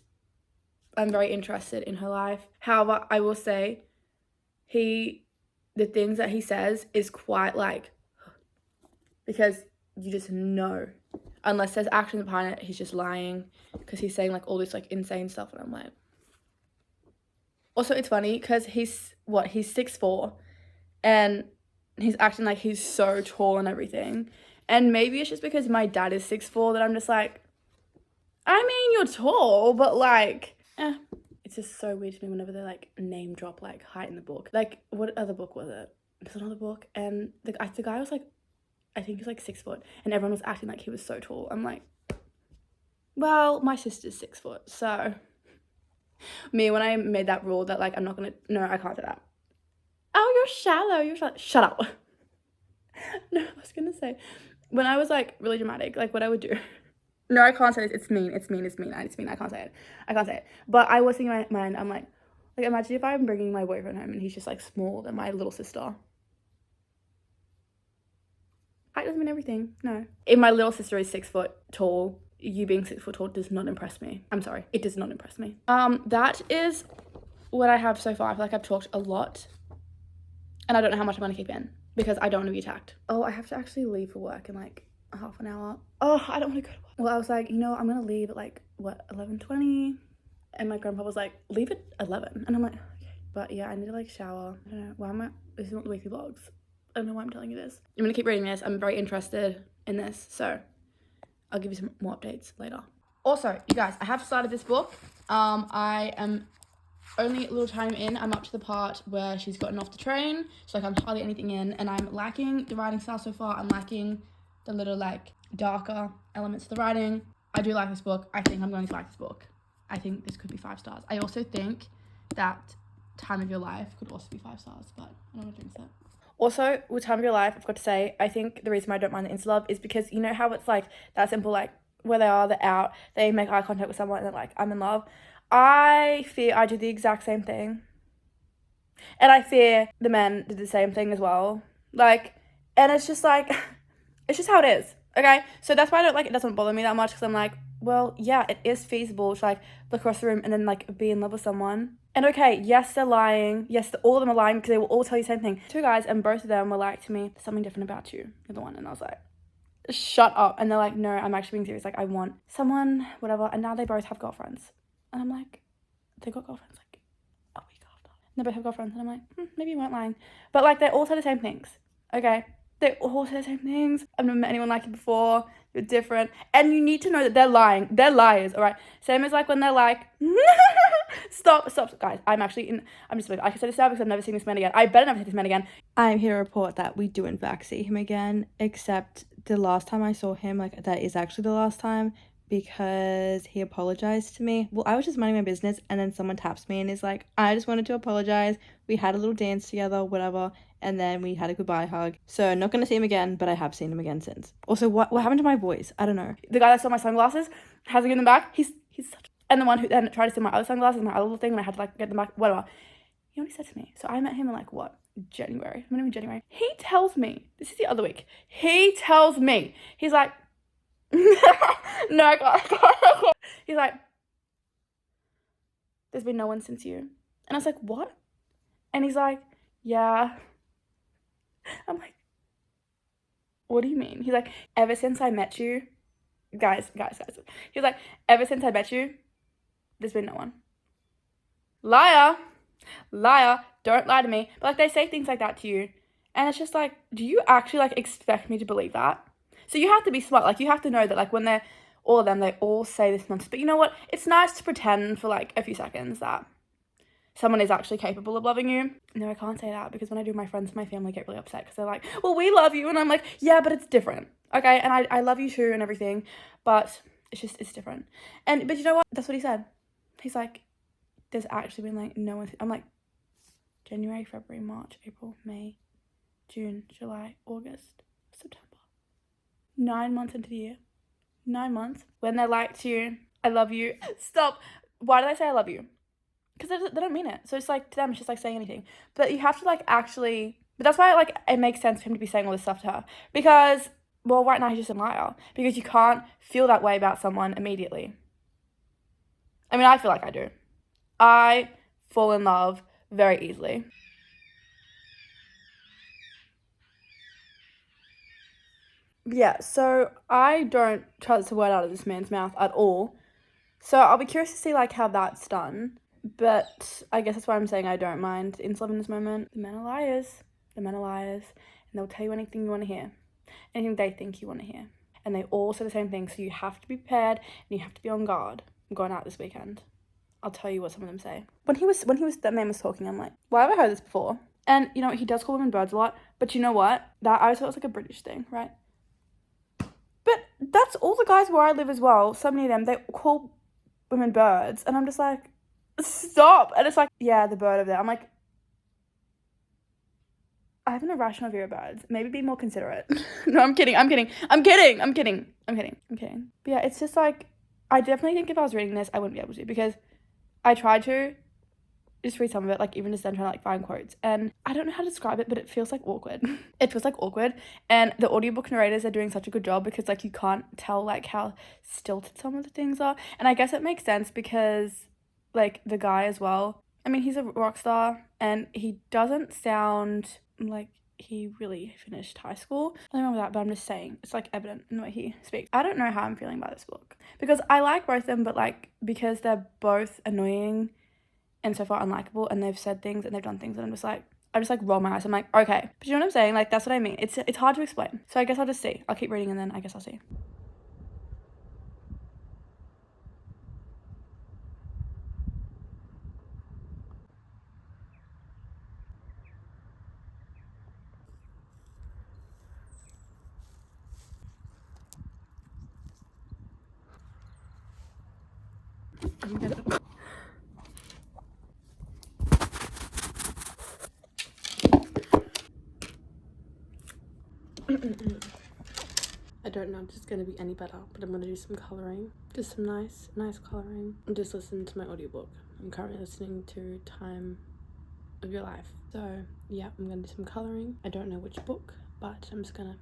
Speaker 1: I'm very interested in her life. However, I will say, the things that he says is quite like, because you just know, unless there's actions behind it, he's just lying, because he's saying like all this like insane stuff, and I'm like, also it's funny because he's 6'4", and he's acting like he's so tall and everything. And maybe it's just because my dad is 6'4" that I'm just like, I mean, you're tall, but like, It's just so weird to me whenever they like name drop like height in the book. Like, what other book was it? There's another book, and the guy was like, I think he was like 6 foot, and everyone was acting like he was so tall. I'm like, well, my sister's 6 foot, so me, when I made that rule that like I'm not gonna, no, I can't do that. Oh, you're shallow. Shut up. No, I was gonna say, when I was like really dramatic, like what I would do. No, I can't say this. It's mean. I can't say it. But I was thinking in my mind, I'm like imagine if I'm bringing my boyfriend home and he's just like smaller than my little sister. Height doesn't mean everything. No. If my little sister is 6 foot tall, you being 6 foot tall does not impress me. I'm sorry. It does not impress me. That is what I have so far. I feel like I've talked a lot, and I don't know how much I'm gonna keep in because I don't want to be attacked. Oh, I have to actually leave for work in like half an hour. Oh, I don't want to go to work. Well, I was like, you know, I'm gonna leave at like 11:20, and my grandpa was like, leave at 11, and I'm like, okay. But yeah, I need to like shower. I don't know why this is not the weekly vlogs. I don't know why I'm telling you this. I'm gonna keep reading this. I'm very interested in this, so I'll give you some more updates later. Also, you guys, I have started this book. I am only a little time in. I'm up to the part where she's gotten off the train, so like I'm hardly anything in, and I'm liking the writing style so far. I'm liking the little like darker elements of the writing. I do like this book. I think I'm going to like this book. I think this could be 5 stars. I also think that Time of Your Life could also be 5 stars, but I don't want to jinx that. Also, with Time of Your Life, I've got to say, I think the reason why I don't mind the insta love is because you know how it's like that simple, like where they're out, they make eye contact with someone and they're like, I'm in love. I fear I do the exact same thing. And I fear the men did the same thing as well. Like, and it's just like, it's just how it is, okay? So that's why I don't like, it doesn't bother me that much, because I'm like, well, yeah, it is feasible to like look across the room and then like be in love with someone. And okay, yes, they're lying. Yes, all of them are lying because they will all tell you the same thing. 2 guys, and both of them were like to me, there's something different about you. You're the one. And I was like, shut up. And they're like, no, I'm actually being serious. Like, I want someone, whatever. And now they both have girlfriends. And I'm like, they got girlfriends like a week after. And they both have girlfriends. And I'm like, maybe you weren't lying. But like, they all say the same things, okay? They all say the same things. I've never met anyone like you before. You're different. And you need to know that they're lying. They're liars, all right? Same as like when they're like, stop, guys. I'm just leaving. I can say this now because I've never seen this man again. I better never see this man again.
Speaker 4: I'm here to report that we do in fact see him again, except the last time I saw him, like that is actually the last time, because he apologized to me. Well, I was just minding my business, and then someone taps me and is like, I just wanted to apologize. We had a little dance together, whatever. And then we had a goodbye hug. So not gonna see him again, but I have seen him again since. Also, what happened to my voice? I don't know.
Speaker 1: The guy that stole my sunglasses hasn't given them back. He's such... And the one who then tried to steal my other sunglasses, my other little thing, and I had to like get them back, whatever. He only said to me. So I met him in like, what, January. I'm not even January. He tells me, this is the other week. He tells me, he's like, no, I can't. He's like, there's been no one since you. And I was like, what? And he's like, yeah. I'm like, what do you mean? He's like, ever since I met you, guys. He's like, ever since I met you, there's been no one. Liar, don't lie to me. But like, they say things like that to you, and it's just like, do you actually like expect me to believe that? So you have to be smart. Like, you have to know that like when they're all of them, they all say this nonsense. But you know what? It's nice to pretend for like a few seconds that someone is actually capable of loving you. No, I can't say that, because when I do, my friends and my family get really upset because they're like, well, we love you. And I'm like, yeah, but it's different. Okay. And I love you too and everything, but it's different. But you know what? That's what he said. He's like, there's actually been like no one. I'm like, January, February, March, April, May, June, July, August, September. 9 months into the year. 9 months. When they're like to you, I love you. Stop. Why did I say I love you? Because they don't mean it. So it's like, to them, it's just like saying anything. But you have to like actually, but that's why like it makes sense for him to be saying all this stuff to her. Because, well, right now he's just a liar. Because you can't feel that way about someone immediately. I mean, I feel like I do. I fall in love very easily. Yeah, so I don't trust a word out of this man's mouth at all. So I'll be curious to see like how that's done. But I guess that's why I'm saying I don't mind incel in this moment. The men are liars. And they'll tell you anything you want to hear. Anything they think you want to hear. And they all say the same thing. So you have to be prepared and you have to be on guard. I'm going out this weekend. I'll tell you what some of them say. When that man was talking, I'm like, why have I heard this before? And you know, he does call women birds a lot. But you know what? That I always thought it was like a British thing, right? But that's all the guys where I live as well. So many of them, they call women birds. And I'm just like, stop. And it's like, yeah, the bird over there. I'm like, I have an irrational view of birds. Maybe be more considerate. No, I'm kidding. But yeah, it's just like, I definitely think if I was reading this, I wouldn't be able to, because I tried to just read some of it, like even just then trying to like find quotes, and I don't know how to describe it, but it feels like awkward. It feels like awkward, and the audiobook narrators are doing such a good job, because like you can't tell like how stilted some of the things are, and I guess it makes sense because like the guy as well, I mean, he's a rock star and he doesn't sound like he really finished high school. Nothing wrong with that, but I'm just saying it's like evident in the way he speaks. I don't know how I'm feeling about this book, because I like both of them, but like because they're both annoying and so far unlikable, and they've said things and they've done things, and I just like roll my eyes. I'm like, okay, but you know what I'm saying? Like, that's what I mean. It's hard to explain. So I guess I'll just see. I'll keep reading and then I guess I'll see. I don't know if this is going to be any better, but I'm going to do some colouring. Just some nice colouring. I'm just listening to my audiobook. I'm currently listening to Time of Your Life. So yeah, I'm going to do some colouring. I don't know which book, but I'm just going to...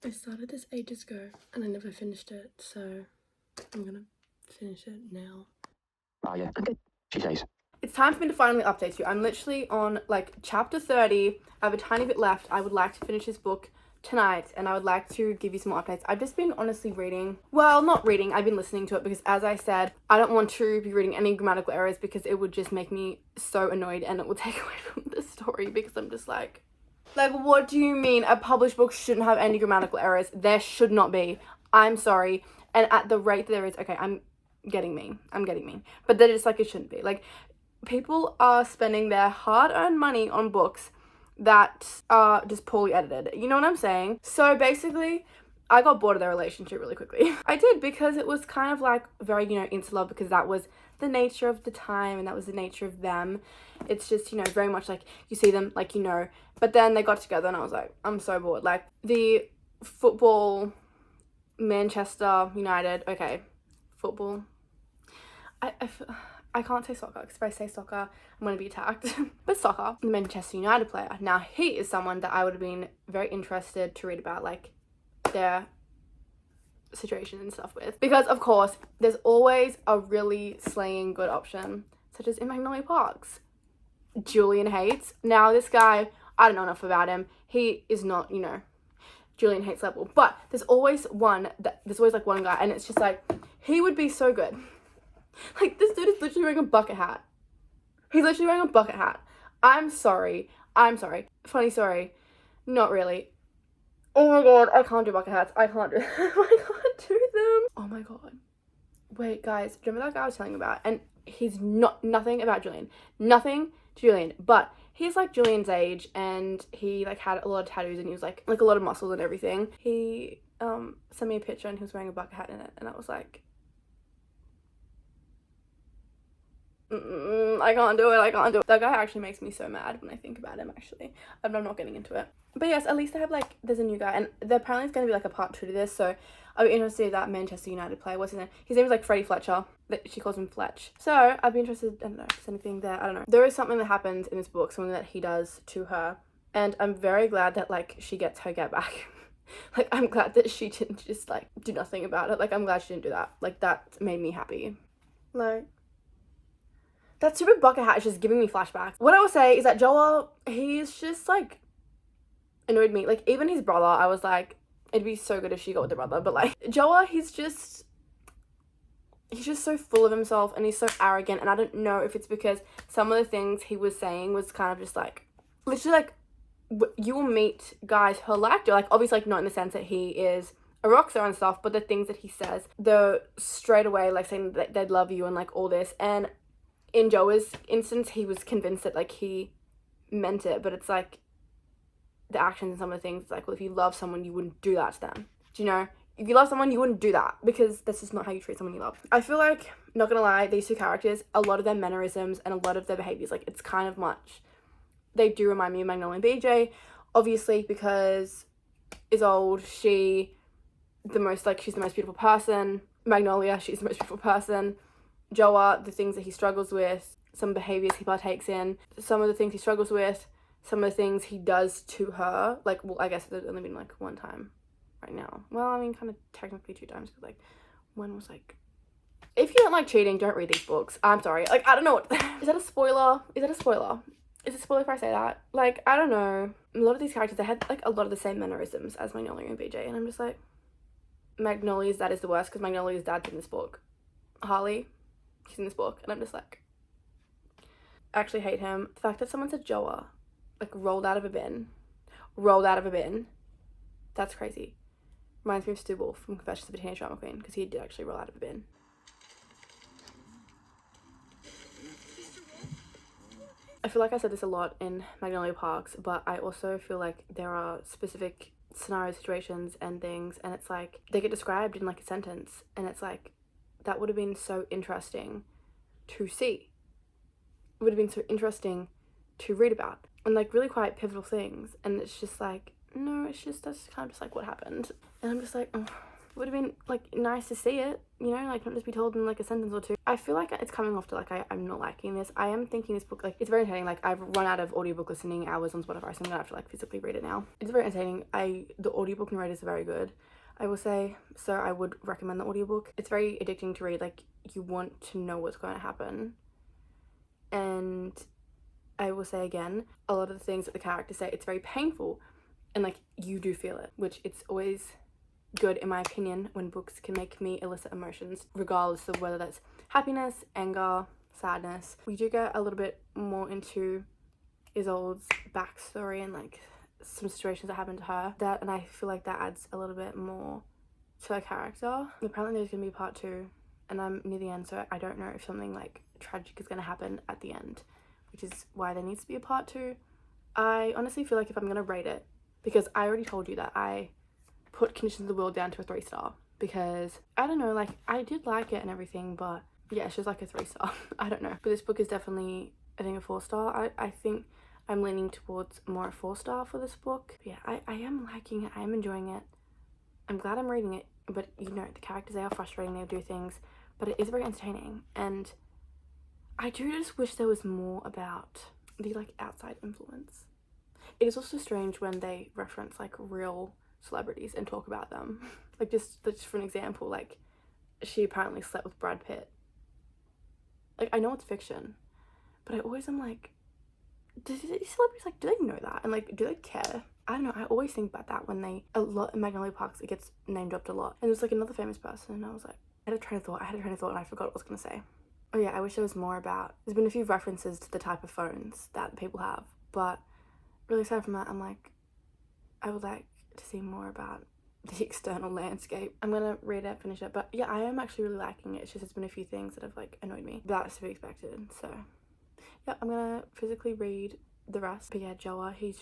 Speaker 3: I started this ages ago and I never finished it, so I'm gonna finish it now.
Speaker 2: Oh yeah, okay. She says.
Speaker 1: It's time for me to finally update you. I'm literally on like chapter 30. I have a tiny bit left. I would like to finish this book tonight and I would like to give you some more updates. I've just been honestly reading, well, not reading, I've been listening to it because as I said, I don't want to be reading any grammatical errors because it would just make me so annoyed and it will take away from the story because I'm just like, what do you mean a published book shouldn't have any grammatical errors? There should not be. I'm sorry. And at the rate that there is, okay, I'm getting mean. But they're just like, it shouldn't be. Like, people are spending their hard-earned money on books that are just poorly edited. You know what I'm saying? So basically, I got bored of their relationship really quickly. I did because it was kind of like very, insular because that was the nature of the time and that was the nature of them. It's just, very much like you see them, like, but then they got together and I was like, I'm so bored. Like the football, Manchester United, okay, football. I can't say soccer because if I say soccer, I'm going to be attacked. But soccer, the Manchester United player. Now, he is someone that I would have been very interested to read about, like, their situation and stuff with. Because, of course, there's always a really slaying good option, such as in Magnolia Parks. Julian Hates. Now, this guy, I don't know enough about him. He is not, Julian Hates level. But there's always one guy, and it's just like, he would be so good. Like, this dude is literally wearing a bucket hat. He's literally wearing a bucket hat. I'm sorry. Funny story. Not really. Oh my god, I can't do bucket hats. I can't do them. Oh my god. Wait, guys, do you remember that guy I was telling you about? And he's nothing about Julian. Nothing to Julian. But he's like Julian's age and he like had a lot of tattoos and he was like a lot of muscles and everything. He sent me a picture and he was wearing a bucket hat in it and I was like, I can't do it. That guy actually makes me so mad when I think about him, actually. I'm not getting into it. But yes, at least I have, like, there's a new guy. And there apparently is going to be, like, a part 2 to this. So I'll be interested in that Manchester United player. What's his name? His name is, like, Freddie Fletcher. She calls him Fletch. So I'd be interested, I don't know if there's anything there. I don't know. There is something that happens in this book, something that he does to her. And I'm very glad that, like, she gets her get back. Like, I'm glad that she didn't just, like, do nothing about it. Like, I'm glad she didn't do that. Like, that made me happy. Like, that stupid bucket hat is just giving me flashbacks. What I will say is that Joel, he's just, like, annoyed me. Like, even his brother, I was like, it'd be so good if she got with the brother. But, like, Joel, he's just so full of himself and he's so arrogant. And I don't know if it's because some of the things he was saying was kind of just, like, literally, like, you will meet guys who are like you. Like, obviously, like, not in the sense that he is a rock star and stuff, but the things that he says, the straight away, like, saying that they'd love you and, like, all this. And in Joa's instance, he was convinced that, like, he meant it, but it's, like, the actions and some of the things, like, well, if you love someone, you wouldn't do that to them. Do you know? If you love someone, you wouldn't do that, because that's just not how you treat someone you love. I feel like, not gonna lie, these two characters, a lot of their mannerisms and a lot of their behaviors, like, it's kind of much. They do remind me of Magnolia and BJ, obviously, because is old, she's the most beautiful person. Magnolia, she's the most beautiful person. Joa, the things that he struggles with, some behaviors he partakes in, some of the things he struggles with, some of the things he does to her. Like, well, I guess there's only been, like, one time right now. Well, I mean, kind of technically 2 times, because, like, one was, like, if you don't like cheating, don't read these books. I'm sorry. Like, I don't know what, is that a spoiler? Is it a spoiler if I say that? Like, I don't know. A lot of these characters, they had, like, a lot of the same mannerisms as Magnolia and BJ, and I'm just like, Magnolia's dad is the worst, because Magnolia's dad's in this book. Harley, he's in this book, and I'm just like, I actually hate him. The fact that someone said Joa, like, rolled out of a bin, that's crazy. Reminds me of Stu Wolf from Confessions of a Teenage Drama Queen, because he did actually roll out of a bin. I feel like I said this a lot in Magnolia Parks, but I also feel like there are specific scenario situations and things, and it's like, they get described in, like, a sentence, and it's like, that would have been so interesting to see. It would have been so interesting to read about. And, like, really quite pivotal things. And it's just like, no, it's just, that's kind of just, like, what happened. And I'm just like, oh. It would have been like nice to see it, you know, like not just be told in like a sentence or two. I feel like it's coming off to like I'm not liking this. I am thinking this book, like, it's very entertaining. Like, I've run out of audiobook listening hours on Spotify, so I'm gonna have to like physically read it now. It's very entertaining. The audiobook narrators are very good, I will say, so I would recommend the audiobook. It's very addicting to read. Like, you want to know what's going to happen. And I will say again, a lot of the things that the characters say, it's very painful, and like you do feel it, which it's always good in my opinion when books can make me elicit emotions, regardless of whether that's happiness, anger, sadness. We do get a little bit more into Isolde's backstory and like some situations that happened to her, and I feel like that adds a little bit more to her character. Apparently there's gonna be part 2, and I'm near the end, so I don't know if something like tragic is gonna happen at the end, which is why there needs to be a part 2. I honestly feel like if I'm gonna rate it, because I already told you that I put Conditions of the World down to a 3-star, because I don't know, like, I did like it and everything, but yeah, it's just like a 3-star. I don't know, but this book is definitely, I think, a 4-star. I think I'm leaning towards more a 4-star for this book. But yeah, I am liking it. I am enjoying it. I'm glad I'm reading it, but you know, the characters, they are frustrating, they do things, but it is very entertaining. And I do just wish there was more about the like outside influence. It is also strange when they reference like real celebrities and talk about them. Like, just for an example, like, she apparently slept with Brad Pitt. Like, I know it's fiction, but I always am like, do these celebrities, like, do they know that? And like, do they care? I don't know, I always think about that when a lot in Magnolia Parks, it gets name dropped a lot. And there's like another famous person, and I was like, I had a train of thought and I forgot what I was gonna say. Oh yeah, I wish there was more about, there's been a few references to the type of phones that people have, but really aside from that, I'm like, I would like to see more about the external landscape. I'm gonna read it, finish it, but yeah, I am actually really liking it. It's just there's been a few things that have like annoyed me, but that's to be expected. So yeah, I'm gonna physically read the rest. But yeah, Joa, he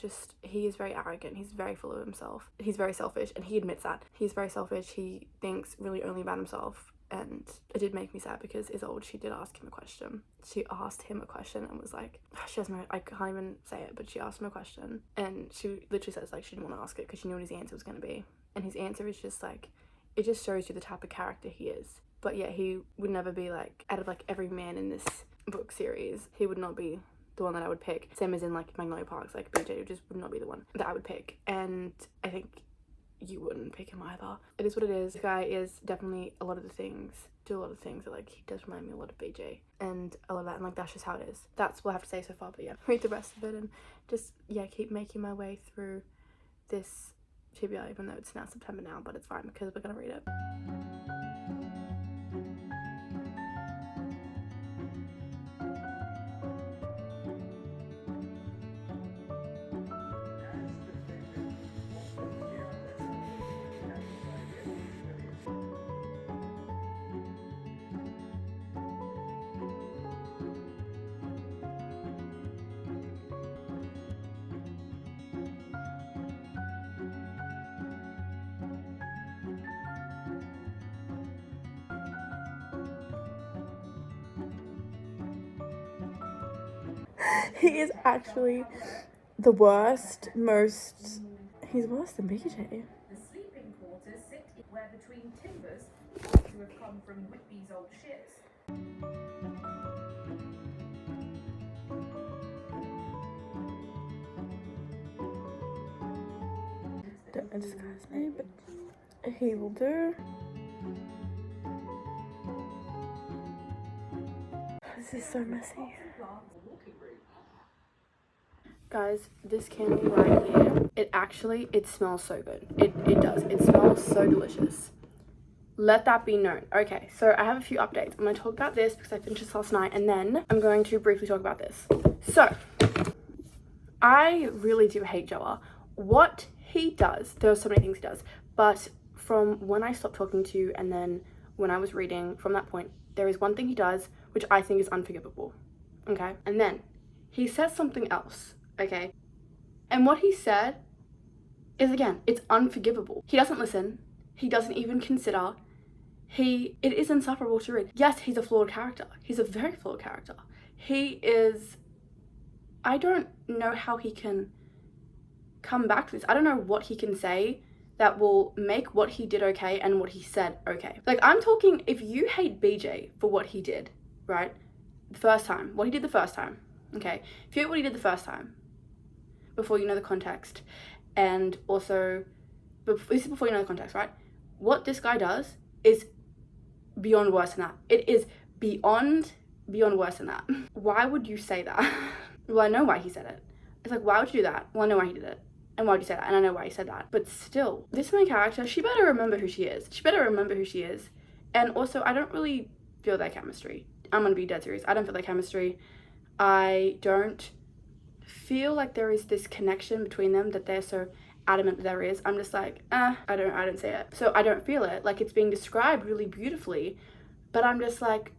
Speaker 1: is very arrogant. He's very full of himself. He's very selfish, and he admits that. He's very selfish. He thinks really only about himself. And it did make me sad because Isolde, she did ask him a question. She asked him a question and was like, she has no, I can't even say it, but she asked him a question, and she literally says like she didn't want to ask it because she knew what his answer was going to be. And his answer is just like, it just shows you the type of character he is. But yeah, he would never be like, out of like every man in this book series, he would not be the one that I would pick. Same as in like Magnolia Parks, like BJ just would not be the one that I would pick. And I think you wouldn't pick him either. It is what it is. This guy is definitely a lot of things that like, he does remind me a lot of BJ and all of that, and like that's just how it is. That's what I have to say so far. But yeah, read the rest of it and just, yeah, keep making my way through this TBR, even though it's now September now, but it's fine because we're gonna read it. He is actually the worst, he's worse than BJ.
Speaker 5: The sleeping quarters sit where between timbers to have come from Whitby's old ships.
Speaker 1: Don't know this guy's name, but he will do. This is so messy. Guys, this candy right here, it smells so good. It does. It smells so delicious. Let that be known. Okay, so I have a few updates. I'm going to talk about this because I finished this last night, and then I'm going to briefly talk about this. So, I really do hate Joa. What he does, there are so many things he does, but from when I stopped talking to you and then when I was reading from that point, there is one thing he does which I think is unforgivable, okay? And then he says something else, okay? And what he said is, again, it's unforgivable. He doesn't listen. He doesn't even consider. It is insufferable to read. Yes, he's a flawed character. He's a very flawed character. I don't know how he can come back to this. I don't know what he can say that will make what he did okay and what he said okay. Like, I'm talking, if you hate BJ for what he did, right, the first time, what he did the first time, okay, if you hate what he did the first time, before you know the context, and also, this is before you know the context, right, what this guy does is beyond worse than that. It is beyond worse than that. Why would you say that? Well, I know why he said it. It's like, why would you do that? Well, I know why he did it. And why would you say that? And I know why he said that. But still, this main character, she better remember who she is. She better remember who she is. And also, I don't really feel their chemistry. I'm gonna be dead serious. I don't feel their chemistry. I don't feel like there is this connection between them that they're so adamant that there is. I'm just like, I don't see it. So I don't feel it. Like, it's being described really beautifully, but I'm just like,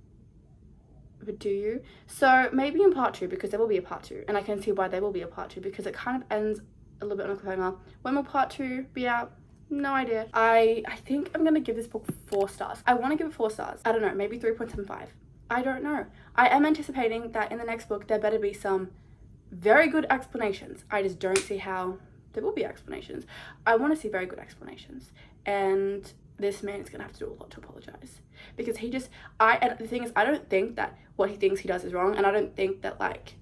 Speaker 1: but do you? So maybe in part 2, because there will be a part 2, and I can see why there will be a part 2, because it kind of ends a little bit on a cliffhanger. When will part 2 be out? No idea. I think I'm gonna give this book 4 stars. I want to give it 4 stars. I don't know, maybe 3.75. I don't know. I am anticipating that in the next book there better be some very good explanations. I just don't see how there will be explanations. I want to see very good explanations, and this man is gonna have to do a lot to apologize, because he just, and the thing is, I don't think that what he thinks he does is wrong, and I don't think that, like,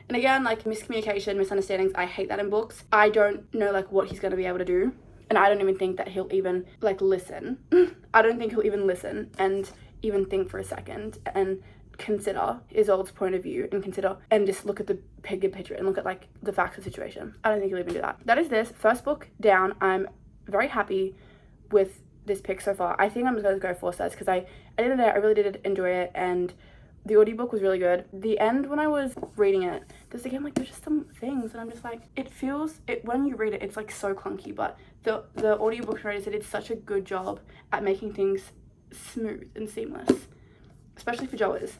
Speaker 1: and again, like, miscommunication, misunderstandings, I hate that in books. I don't know, like, what he's gonna be able to do, and I don't even think that he'll even, like, listen. I don't think he'll even listen and even think for a second and consider Isolde's point of view, and consider and just look at the bigger picture and look at, like, the facts of the situation. I don't think he'll even do that. That is this first book down. I'm very happy with this pick so far. I think I'm just going to go 4 stars, because at the end of the day, I really did enjoy it, and the audiobook was really good. The end, when I was reading it, there's just some things, and I'm just like, when you read it, it's like so clunky, but the audiobook narrator did such a good job at making things smooth and seamless, especially for Joey's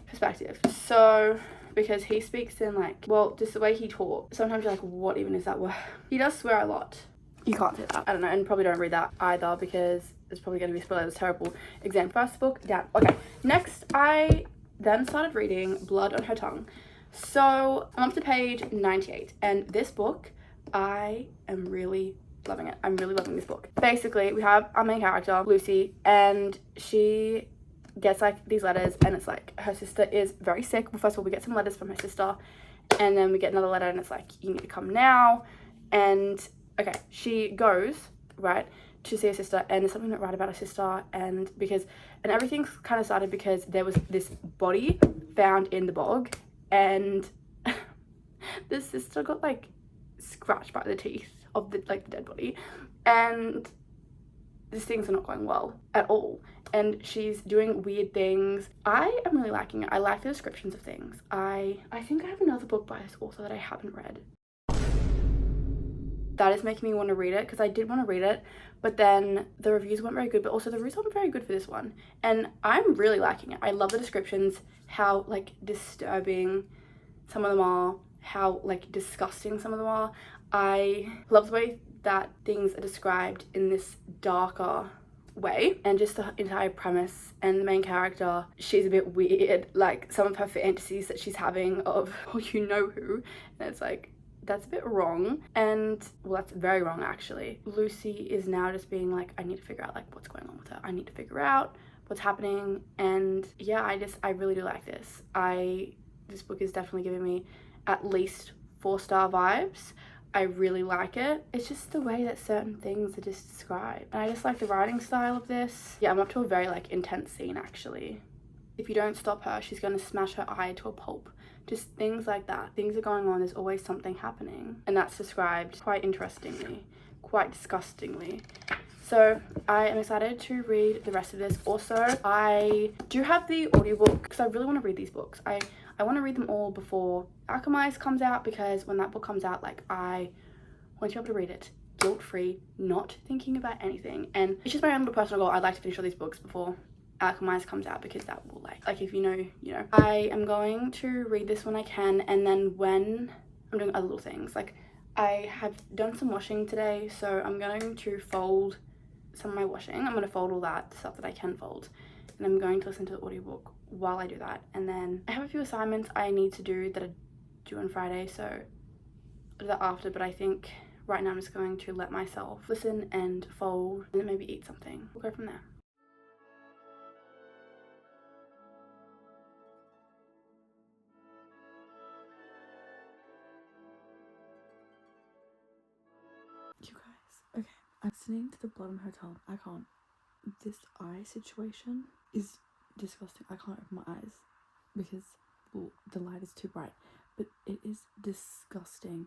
Speaker 1: perspective. So, because he speaks in, like, well, just the way he talks, sometimes you're like, what even is that word? He does swear a lot. You can't say that. I don't know, and probably don't read that either, because it's probably going to be spoiled. It's a terrible exam. First book down. Okay, next I then started reading Blood on Her Tongue. So I'm up to page 98, and this book, I am really loving it. I'm really loving this book. Basically, we have our main character, Lucy, and she gets, like, these letters, and it's like her sister is very sick. Well, first of all, we get some letters from her sister, and then we get another letter, and it's like, you need to come now. And okay, she goes, right, to see her sister, and there's something not right about her sister, and everything kind of started because there was this body found in the bog, and the sister got, like, scratched by the teeth of the dead body, and these things are not going well at all, and she's doing weird things. I am really liking it. I like the descriptions of things. I think I have another book by this author that I haven't read. That is making me want to read it, because I did want to read it, but then the reviews weren't very good, but also the reviews weren't very good for this one, and I'm really liking it. I love the descriptions, how, like, disturbing some of them are, how, like, disgusting some of them are. I love the way that things are described in this darker way, and just the entire premise, and the main character, she's a bit weird, like, some of her fantasies that she's having of, oh, you know who, and it's like, that's a bit wrong, and, well, that's very wrong, actually. Lucy is now just being like, I need to figure out, like, what's going on with her. I need to figure out what's happening, and yeah, I really do like this. This book is definitely giving me at least 4-star vibes. I really like it. It's just the way that certain things are just described, and I just like the writing style of this. Yeah, I'm up to a very, like, intense scene, actually. If you don't stop her, she's gonna smash her eye to a pulp. Just things like that. Things are going on, there's always something happening. And that's described quite interestingly, quite disgustingly. So I am excited to read the rest of this. Also, I do have the audiobook, because I really want to read these books. I want to read them all before Alchemized comes out, because when that book comes out, like, I want to be able to read it guilt-free, not thinking about anything. And it's just my own little personal goal. I'd like to finish all these books before Alchemized comes out, because that will, like, if you know, you know. I am going to read this when I can, and then when I'm doing other little things, like, I have done some washing today, so I'm going to fold some of my washing. I'm going to fold all that stuff that I can fold, and I'm going to listen to the audiobook while I do that. And then I have a few assignments I need to do that are due on Friday, so I'll do that after. But I think right now I'm just going to let myself listen and fold and then maybe eat something. We'll go from there. You guys, okay, I'm listening to the blood on her tongue. I can't. This eye situation is disgusting. I can't open my eyes because, well, the light is too bright, but it is disgusting.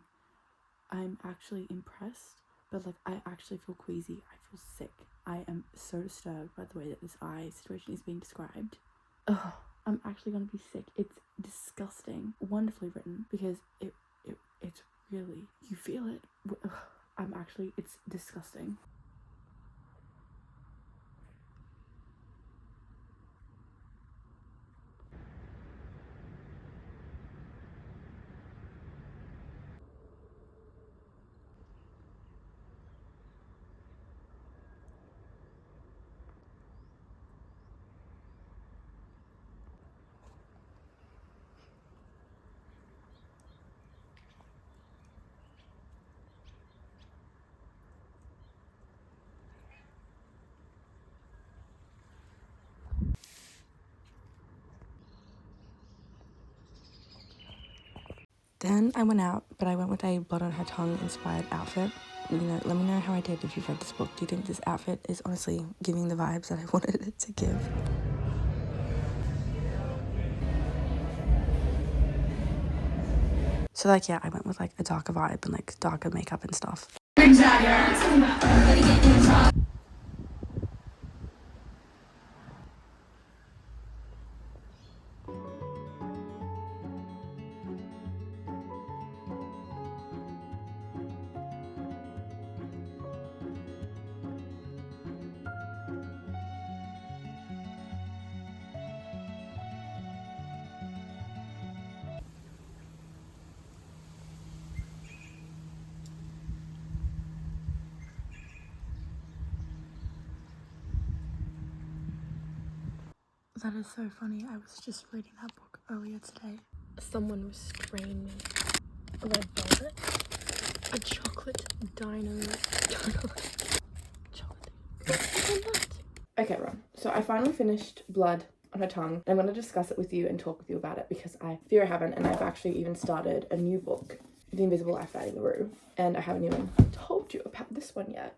Speaker 1: I'm actually impressed, but like I actually feel queasy. I feel sick. I am so disturbed by the way that this eye situation is being described. Ugh, I'm actually gonna be sick. It's disgusting. Wonderfully written because it's really, you feel it. Ugh, it's disgusting. Then I went out, but I went with a blood on her tongue inspired outfit. You know, let me know how I did if you've read this book. Do you think this outfit is honestly giving the vibes that I wanted it to give? So like, yeah, I went with like a darker vibe and like darker makeup and stuff. That is so funny. I was just reading that book earlier today. Someone restrained me. A red velvet, a chocolate dino. Chocolate. Okay, Ron. So I finally finished Blood on Her Tongue. I'm going to discuss it with you and talk with you about it because I fear I haven't, and I've actually even started a new book, The Invisible Life Fighting the Rue, and I haven't even told you about this one yet.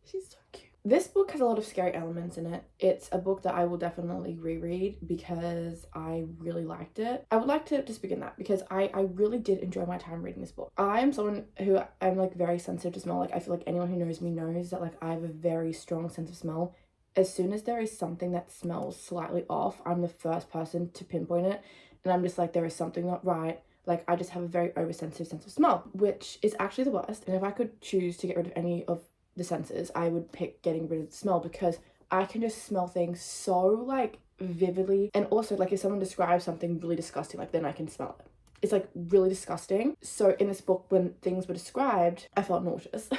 Speaker 1: She's so cute. This book has a lot of scary elements in it. It's a book that I will definitely reread because I really liked it. I would like to just begin that because I really did enjoy my time reading this book. I'm someone who I'm like very sensitive to smell. Like I feel like anyone who knows me knows that like I have a very strong sense of smell. As soon as there is something that smells slightly off, I'm the first person to pinpoint it. And I'm just like, there is something not right. Like I just have a very oversensitive sense of smell, which is actually the worst. And if I could choose to get rid of any of the senses, I would pick getting rid of the smell because I can just smell things so like vividly. And also like if someone describes something really disgusting, like then I can smell it. It's like really disgusting. So in this book, when things were described, I felt nauseous.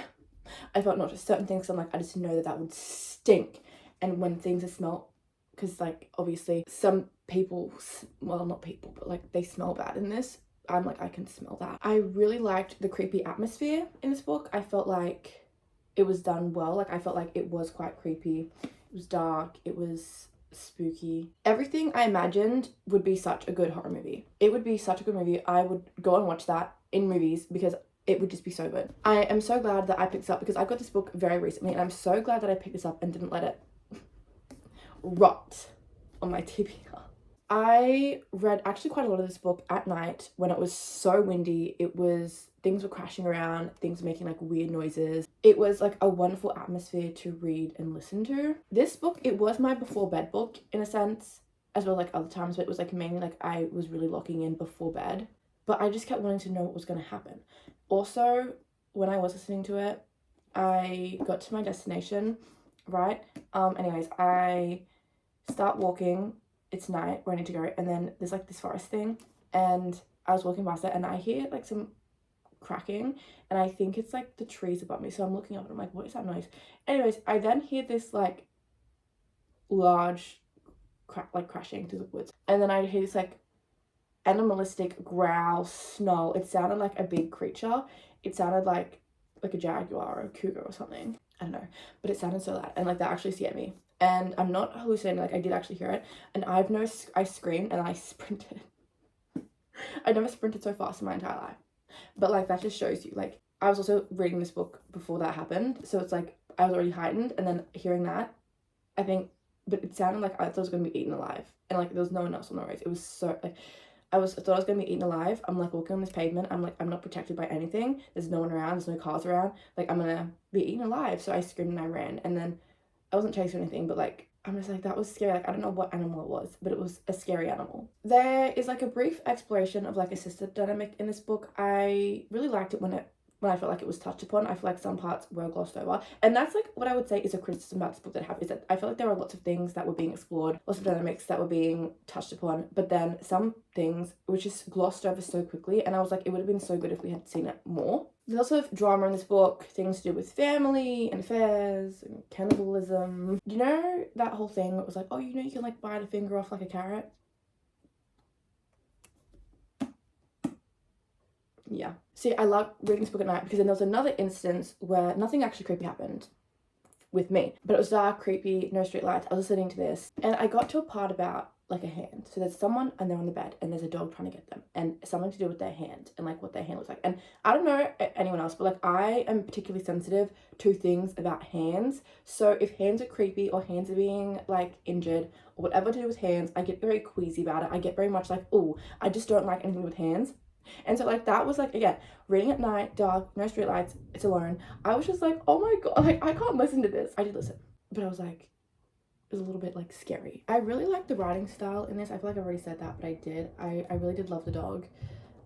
Speaker 1: I felt nauseous. Certain things I'm like, I just know that would stink. And when things are smelled, because like obviously some people, well not people, but like they smell bad in this, I'm like, I can smell that. I really liked the creepy atmosphere in this book. I felt like it was done well. Like I felt like it was quite creepy. It was dark. It was spooky. Everything I imagined would be such a good horror movie. It would be such a good movie. I would go and watch that in movies because it would just be so good. I am so glad that I picked this up because I got this book very recently and I'm so glad that I picked this up and didn't let it rot on my TBR. I read actually quite a lot of this book at night when it was so windy. Things were crashing around, things were making like weird noises. It was like a wonderful atmosphere to read and listen to. This book, it was my before bed book in a sense, as well like other times, but it was like mainly like I was really locking in before bed. But I just kept wanting to know what was going to happen. Also, when I was listening to it, I got to my destination, right? Anyways, I start walking. It's night where I need to go, and then there's like this forest thing, and I was walking past it, and I hear like some cracking, and I think it's like the trees above me, so I'm looking up and I'm like, what is that noise? Anyways, I then hear this like large crack, like crashing through the woods, and then I hear this like animalistic growl, snarl. It sounded like a big creature. It sounded like a jaguar or a cougar or something. I don't know, but it sounded so loud, and like that actually scared me. And I'm not hallucinating, like I did actually hear it, and I screamed and I sprinted. I never sprinted so fast in my entire life. But like that just shows you, like I was also reading this book before that happened, so it's like I was already heightened, and then hearing that, I think, but it sounded like I thought I was gonna be eaten alive, and like there was no one else on the roads. It was so like I thought I was gonna be eaten alive. I'm like walking on this pavement. I'm like, I'm not protected by anything. There's no one around. There's no cars around. Like I'm gonna be eaten alive. So I screamed and I ran, and then I wasn't chased or anything, but like I'm just like, that was scary. Like I don't know what animal it was, but it was a scary animal. There is like a brief exploration of like a sister dynamic in this book. I really liked it when I felt like it was touched upon. I feel like some parts were glossed over, and that's like what I would say is a criticism about this book that I have, is that I feel like there were lots of things that were being explored, lots of dynamics that were being touched upon, but then some things were just glossed over so quickly, and I was like, it would have been so good if we had seen it more. There's lots of drama in this book, things to do with family and affairs and cannibalism. You know that whole thing that was like, oh, you know you can like bite a finger off like a carrot? Yeah. See, I love reading this book at night because then there was another instance where nothing actually creepy happened with me, but it was dark, creepy, no street lights. I was listening to this and I got to a part about like a hand. So there's someone and they're on the bed and there's a dog trying to get them, and something to do with their hand and like what their hand looks like. And I don't know anyone else, but like I am particularly sensitive to things about hands. So if hands are creepy or hands are being like injured or whatever to do with hands, I get very queasy about it. I get very much like, oh, I just don't like anything with hands. And so like that was like, again, reading at night, dark, no street lights, it's alone. I was just like, oh my god, like I can't listen to this. I did listen, but I was like, it was a little bit like scary. I really like the writing style in this. I feel like I've already said that, but I did. I really did love the dog.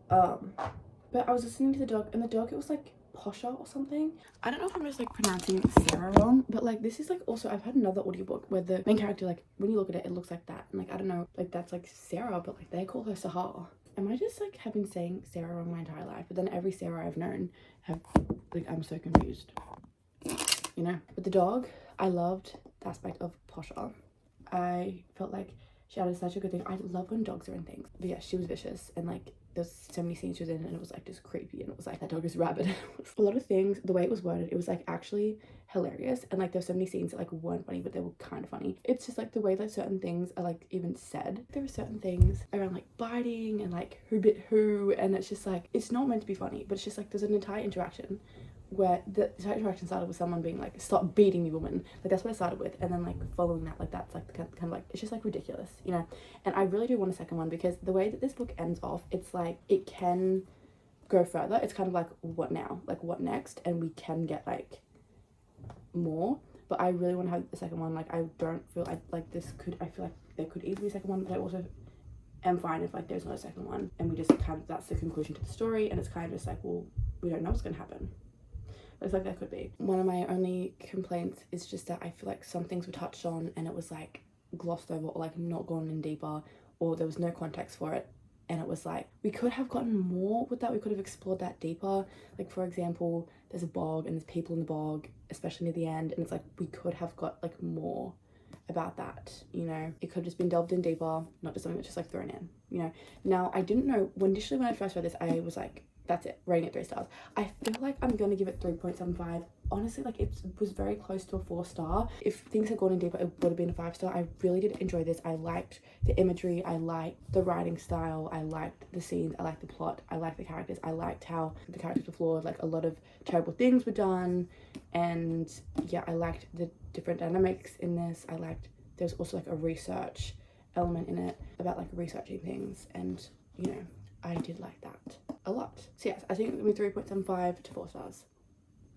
Speaker 1: But I was listening to the dog, and the dog, it was like Posha or something. I don't know if I'm just like pronouncing Sarah wrong, but like this is like also, I've had another audiobook where the main character, like when you look at it, it looks like that. And like, I don't know, like that's like Sarah, but like they call her Sahar. Am I just like have been saying Sarah wrong my entire life? But then every Sarah I've known have, like, I'm so confused, you know? But the dog, I loved the aspect of Posha. I felt like she added such a good thing. I love when dogs are in things. But yeah, she was vicious, and like there's so many scenes she was in and it was like just creepy, and it was like that dog is rabid. A lot of things, the way it was worded, it was like actually hilarious, and like there's so many scenes that like weren't funny but they were kind of funny. It's just like the way that certain things are like even said. There were certain things around like biting and like who bit who, and it's just like, it's not meant to be funny, but it's just like there's an entire interaction where the entire interaction started with someone being like, stop beating me, woman. Like that's what it started with, and then like following that, like that's like the kind of like, it's just like ridiculous, you know? And I really do want a second one, because the way that this book ends off, it's like it can go further. It's kind of like, what now? Like what next? And we can get like more, but I really want to have the second one. Like I don't feel like this could, I feel like there could easily be a second one, but I also am fine if like there's not a second one and we just kind of, that's the conclusion to the story, and it's kind of just like, well, we don't know what's gonna happen. It's like that could be. One of my only complaints is just that I feel like some things were touched on and it was like glossed over, or like not gone in deeper, or there was no context for it, and it was like we could have gotten more with that. We could have explored that deeper. Like for example, there's a bog and there's people in the bog, especially near the end, and it's like we could have got like more about that, you know? It could have just been delved in deeper, not just something that's just like thrown in, you know? Now I didn't know, initially when I first read this, I was like, that's it, rating it 3 stars. I feel like I'm gonna give it 3.75. Honestly, like it was very close to a 4-star. If things had gone in deeper, it would have been a 5-star. I really did enjoy this. I liked the imagery, I liked the writing style, I liked the scenes, I liked the plot, I liked the characters, I liked how the characters were flawed, like a lot of terrible things were done, and yeah, I liked the different dynamics in this. I liked, there's also like a research element in it about like researching things, and you know, I did like that a lot. So yes, I think it would be 3.75 to 4 stars.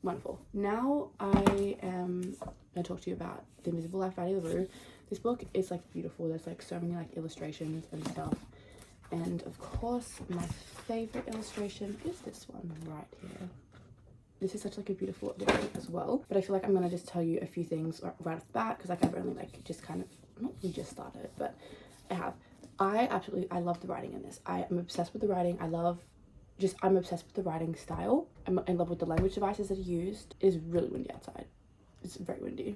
Speaker 1: Wonderful. Now I am going to talk to you about The Invisible Life by LaRue. This book is like beautiful. There's like so many like illustrations and stuff. And of course, my favorite illustration is this one right here. This is such like a beautiful book as well. But I feel like I'm going to just tell you a few things right off the bat, because like I've only like just kind of, not really just started, but I have. I love the writing in this. I am obsessed with the writing. I'm obsessed with the writing style. I'm in love with the language devices that are used. It is really windy outside. It's very windy.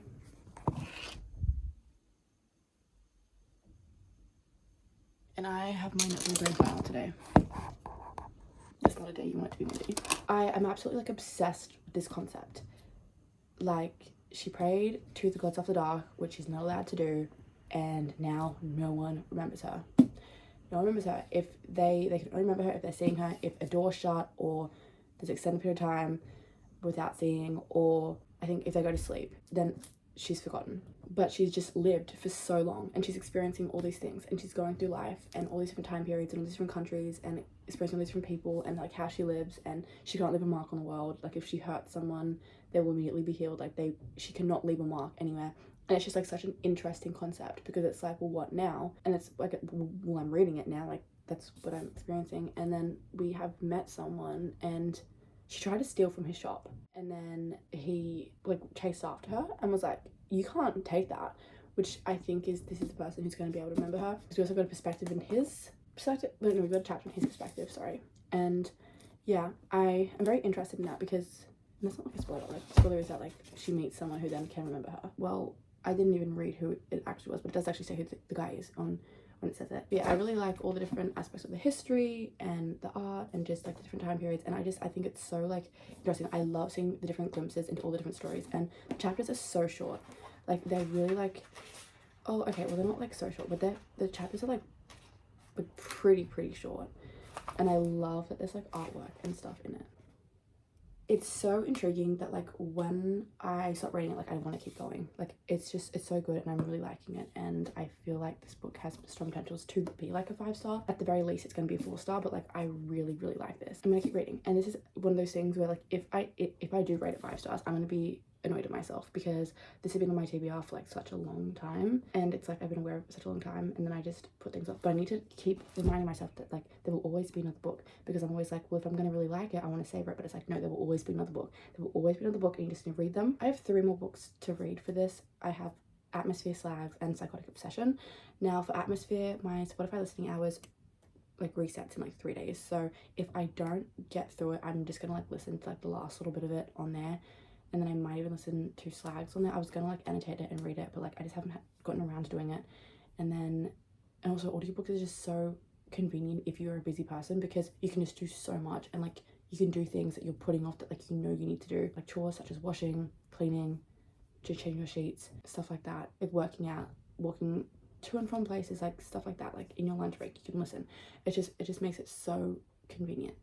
Speaker 1: and I have my notebook grade final today. It's not a day you want it to be Monday. I am absolutely like obsessed with this concept. Like, she prayed to the gods of the dark, which she's not allowed to do, and now no one remembers her. No one remembers her. If they can only remember her if they're seeing her, if a door's shut, or there's an extended period of time without seeing, or I think if they go to sleep, then she's forgotten. But she's just lived for so long, and she's experiencing all these things, and she's going through life and all these different time periods and all these different countries, and experiencing all these different people, and like how she lives, and she can't leave a mark on the world. Like, if she hurts someone, they will immediately be healed. Like, she cannot leave a mark anywhere. And it's just like such an interesting concept, because it's like, well, what now? And it's like, well, I'm reading it now, like that's what I'm experiencing. And then we have met someone, and she tried to steal from his shop, and then he like chased after her and was like, you can't take that, which I think this is the person who's going to be able to remember her, because we also got a perspective in his perspective. No, we got a chapter in his perspective, sorry. And yeah, I am very interested in that, because that's not like a spoiler. Like, the spoiler is that like she meets someone who then can remember her. Well, I didn't even read who it actually was, but it does actually say who the guy is on when it says it. But yeah, I really like all the different aspects of the history and the art and just like the different time periods, and I think it's so like interesting. I love seeing the different glimpses into all the different stories, and the chapters are so short. Like, they're really like, oh okay, well, they're not like so short, but the chapters are like pretty short, and I love that there's like artwork and stuff in it. It's so intriguing that like when I stop reading it, like I want to keep going. Like, it's so good, and I'm really liking it, and I feel like this book has strong potentials to be like a 5-star. At the very least, it's going to be a 4-star, but like I really like this. I'm gonna keep reading, and this is one of those things where like if I do rate it 5 stars, I'm gonna be annoyed at myself, because this has been on my TBR for like such a long time, and it's like I've been aware of it for such a long time, and then I just put things off. But I need to keep reminding myself that like there will always be another book, because I'm always like, well, if I'm gonna really like it, I want to savor it. But it's like, no, there will always be another book. There will always be another book, and you just need to read them. I have 3 more books to read for this. I have Atmosphere, Slags, and Psychotic Obsession. Now for Atmosphere, my Spotify listening hours like resets in like 3 days, so if I don't get through it, I'm just gonna like listen to like the last little bit of it on there, and then I might even listen to Slags on there. I was gonna like annotate it and read it, but like I just haven't gotten around to doing it. And also audiobooks is just so convenient if you're a busy person, because you can just do so much, and like you can do things that you're putting off that like you know you need to do, like chores such as washing, cleaning, just changing your sheets, stuff like that, like working out, walking to and from places, like stuff like that. Like in your lunch break you can listen. It just makes it so convenient.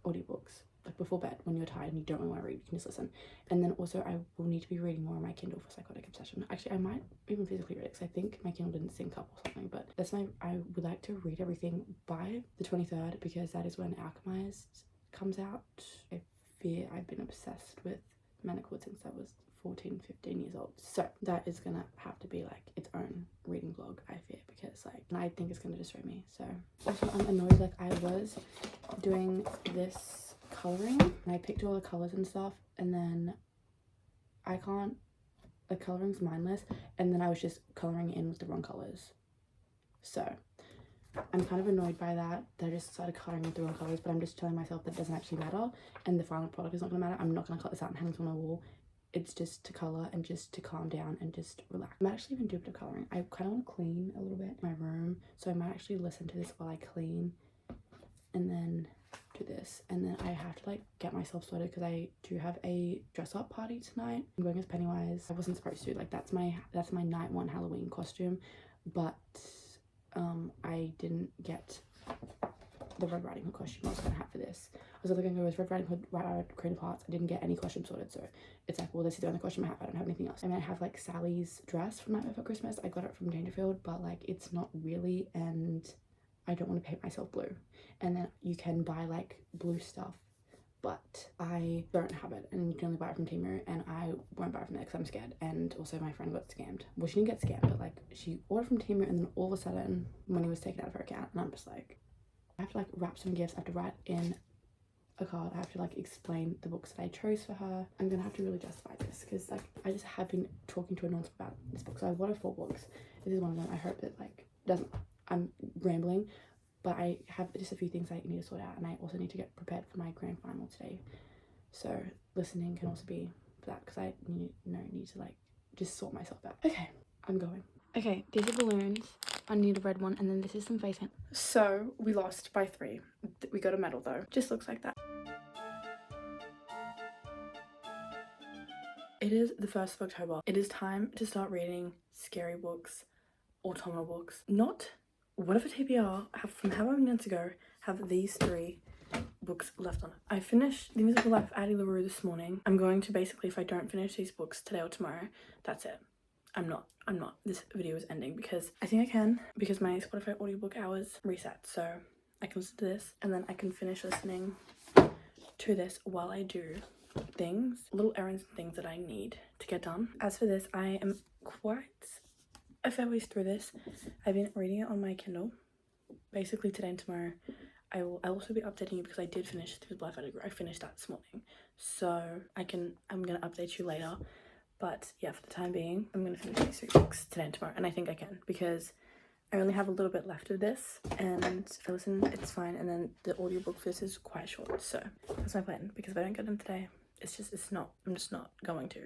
Speaker 1: Audiobooks, like before bed when you're tired and you don't really want to read, you can just listen. And then also I will need to be reading more on my Kindle for Psychotic Obsession. Actually, I might even physically read it, because I think my Kindle didn't sync up or something. But I would like to read everything by the 23rd, because that is when Alchemized comes out. I fear I've been obsessed with Manacled since I was 14-15 years old, so that is gonna have to be like its own reading vlog, I fear, because like I think it's gonna destroy me. So also I'm annoyed, like I was doing this coloring and I picked all the colors and stuff, and then I can't, like coloring's mindless, and then I was just coloring in with the wrong colors. So I'm kind of annoyed by that I just started coloring with the wrong colors, but I'm just telling myself that it doesn't actually matter, and the final product is not gonna matter. I'm not gonna cut this out and hang it on my wall. It's just to color and just to calm down and just relax. I might actually even do a bit of coloring. I kind of want to clean a little bit my room, so I might actually listen to this while I clean, and then do this. And then I have to like get myself sorted, because I do have a dress up party tonight. I'm going as Pennywise. I wasn't supposed to, like that's my night 1 Halloween costume, but I didn't get the Red Riding Hood costume I was gonna have for this. I was either gonna go as Red Riding Hood right out of Creative Hearts. I didn't get any costume sorted, so it's like, well, this is the only costume I have. I don't have anything else. I mean, I have like Sally's dress from Nightmare Before Christmas. I got it from Dangerfield, but like it's not really, and I don't want to paint myself blue. And then you can buy like blue stuff, but I don't have it, and you can only buy it from Temu, and I won't buy it from there because I'm scared. And also my friend got scammed. Well, she didn't get scammed, but like she ordered from Temu, and then all of a sudden money was taken out of her account, and I'm just like, I have to like wrap some gifts. I have to write in a card. I have to like explain the books that I chose for her. I'm gonna have to really justify this, because like I just have been talking to her nonstop about this book. So I've ordered 4 books. This is one of them. I hope that like I'm rambling, but I have just a few things I need to sort out, and I also need to get prepared for my grand final today. So listening can also be for that, because I need to like just sort myself out. Okay, I'm going. Okay, these are balloons. I need a red one, and then this is some face paint. So we lost by 3. We got a medal though. Just looks like that. It is the 1st of October. It is time to start reading scary books, autumnal books. Not whatever TBR have from however many months ago have these 3 books left on it. I finished The Invisible Life of Addie LaRue this morning. I'm going to basically, if I don't finish these books today or tomorrow, that's it. I'm not. This video is ending because I think I can, because my Spotify audiobook hours reset. So I can listen to this and then I can finish listening to this while I do things, little errands and things that I need to get done. As for this, I am quite a fair ways through this. I've been reading it on my Kindle. Basically today and tomorrow. I'll also be updating you because I did finish The Invisible Life of Addie LaRue. I finished that this morning. So I'm gonna update you later. But yeah, for the time being, I'm going to finish these 3 books today and tomorrow. And I think I can because I only have a little bit left of this. And if I listen, it's fine. And then the audiobook for this is quite short. So that's my plan. Because if I don't get them today, I'm just not going to.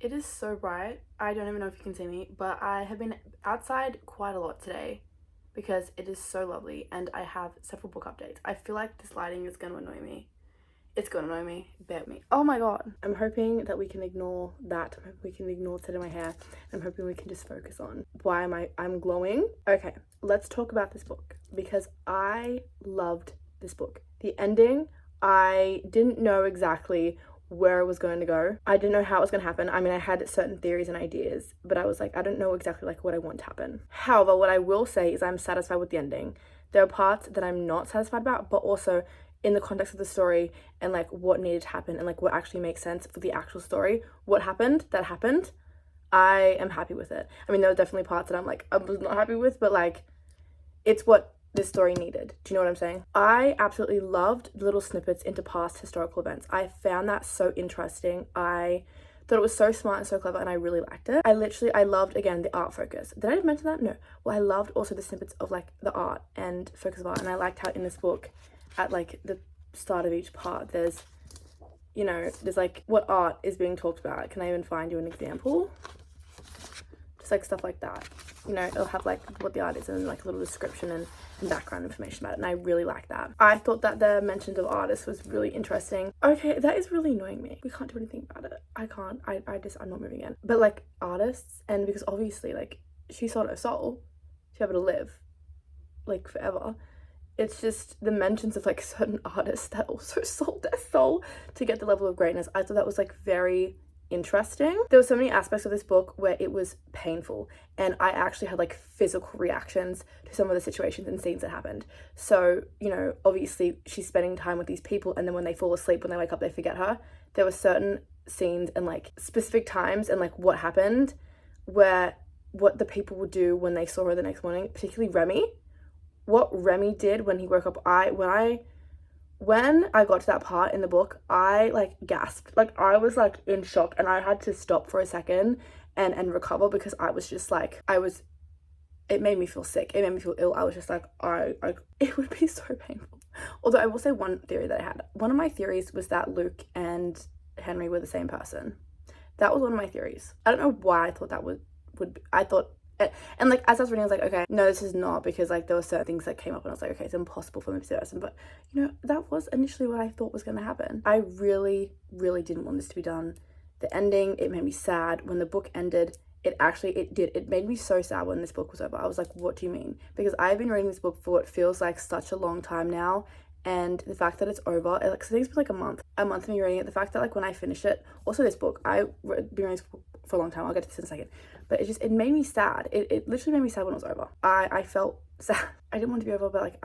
Speaker 1: It is so bright. I don't even know if you can see me, but I have been outside quite a lot today because it is so lovely and I have several book updates. I feel like this lighting is going to annoy me. It's going to annoy me. Bear with me. Oh my god. I'm hoping that we can ignore that. I'm hoping we can ignore the set in my hair. I'm hoping we can just focus on why I'm glowing. Okay, let's talk about this book because I loved this book. The ending, I didn't know exactly where it was going to go. I didn't know how it was going to happen. I mean, I had certain theories and ideas, but I was like, I don't know exactly like what I want to happen. However, what I will say is I'm satisfied with the ending. There are parts that I'm not satisfied about, but also in the context of the story and like what needed to happen and like what actually makes sense for the actual story, what happened, that happened, I am happy with it. I mean, there were definitely parts that I'm like, I was not happy with, but like, it's what this story needed. Do you know what I'm saying? I absolutely loved little snippets into past historical events. I found that so interesting. I thought it was so smart and so clever and I really liked it. I loved, again, the art focus. Did I mention that? No. Well, I loved also the snippets of like the art and focus of art, and I liked how in this book at like the start of each part there's, you know, there's like what art is being talked about. Can I even find you an example? Just like stuff like that. You know, it'll have like what the art is and like a little description and background information about it, and I really like that. I thought that the mentions of artists was really interesting. Okay, that is really annoying me. We can't do anything about it. I can't. I'm not moving in. But like artists, and because obviously like she sold her soul to be able to live like forever. It's just the mentions of like certain artists that also sold their soul to get the level of greatness. I thought that was like very interesting. There were so many aspects of this book where it was painful and I actually had like physical reactions to some of the situations and scenes that happened. So, you know, obviously she's spending time with these people and then when they fall asleep, when they wake up, they forget her. There were certain scenes and like specific times and like what happened where what the people would do when they saw her the next morning, particularly Remy. What Remy did when he woke up, when I got to that part in the book, I like gasped. Like I was like in shock and I had to stop for a second and recover because I was just like, it made me feel sick. It made me feel ill. I was just like, it would be so painful. Although I will say one theory that I had. One of my theories was that Luke and Henry were the same person. That was one of my theories. I don't know why I thought that would be, I thought, and like as I was reading I was like, okay, no, this is not, because like there were certain things that came up and I was like, okay, it's impossible for me to be person. But you know, that was initially what I thought was going to happen. I really didn't want this to be done. The ending, it made me sad. When the book ended, it made me so sad when this book was over. I was like, what do you mean? Because I've been reading this book for what feels like such a long time now, and the fact that it's over, like, I think it's been like a month of me reading it. The fact that like when I finished it, also this book, I've been reading this book for a long time. I'll get to this in a second. But it made me sad. It literally made me sad when it was over. I felt sad. I didn't want to be over, but like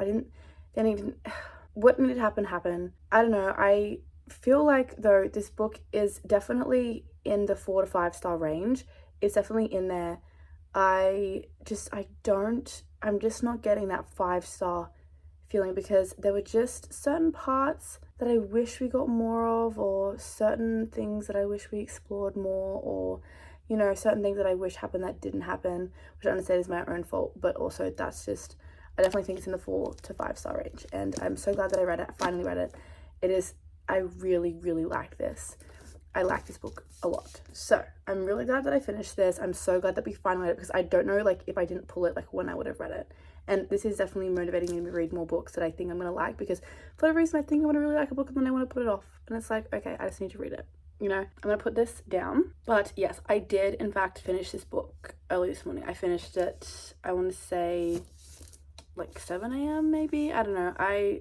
Speaker 1: what needed to happen happened. I don't know. I feel like though this book is definitely in the 4 to 5 star range. It's definitely in there. I'm just not getting that 5 star feeling because there were just certain parts that I wish we got more of, or certain things that I wish we explored more, or you know, certain things that I wish happened that didn't happen, which I understand is my own fault, but also that's just, I definitely think it's in the 4 to 5 star range, and I'm so glad that I read it. I finally read it. It is, I really, really like this. I like this book a lot. So I'm really glad that I finished this. I'm so glad that we finally read it, because I don't know like if I didn't pull it, like when I would have read it. And this is definitely motivating me to read more books that I think I'm gonna like, because for whatever reason I think I'm gonna really like a book and then I want to put it off, and it's like, okay, I just need to read it, you know. I'm gonna put this down. But yes, I did in fact finish this book early this morning. I finished it, I want to say like 7 a.m. maybe, I don't know. I